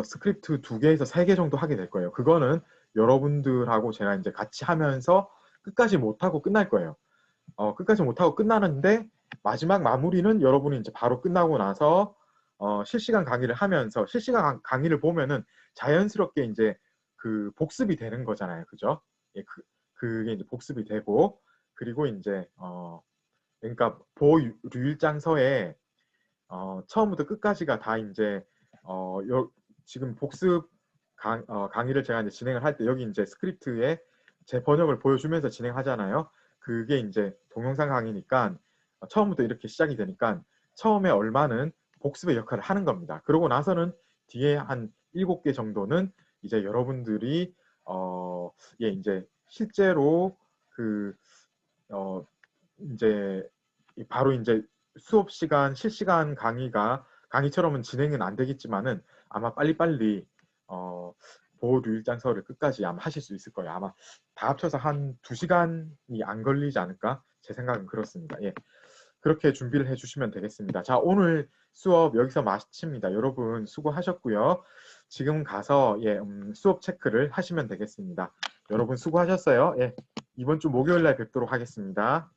스크립트 2개에서 3개 정도 하게 될 거예요. 그거는 여러분들하고 제가 이제 같이 하면서 끝까지 못하고 끝날 거예요. 끝까지 못하고 끝나는데 마지막 마무리는 여러분이 이제 바로 끝나고 나서 실시간 강의를 하면서 실시간 강의를 보면은 자연스럽게 이제 그 복습이 되는 거잖아요. 그죠? 그게 이제 복습이 되고 그리고 이제 그러니까 보류일장서에 처음부터 끝까지가 다 이제 지금 복습 강의를 제가 이제 진행을 할 때 여기 이제 스크립트에 제 번역을 보여주면서 진행하잖아요. 그게 이제 동영상 강의니까 처음부터 이렇게 시작이 되니까 처음에 얼마는 복습의 역할을 하는 겁니다. 그러고 나서는 뒤에 한 7개 정도는 이제 여러분들이 이제 실제로 이제 바로 이제 수업 시간 실시간 강의처럼은 진행은 안 되겠지만은 아마 빨리빨리 보류일장서를 끝까지 아마 하실 수 있을 거예요. 아마 다 합쳐서 한 2시간이 안 걸리지 않을까? 제 생각은 그렇습니다. 그렇게 준비를 해주시면 되겠습니다. 자, 오늘 수업 여기서 마칩니다. 여러분 수고하셨고요. 지금 가서 수업 체크를 하시면 되겠습니다. 여러분 수고하셨어요. 이번 주 목요일 날 뵙도록 하겠습니다.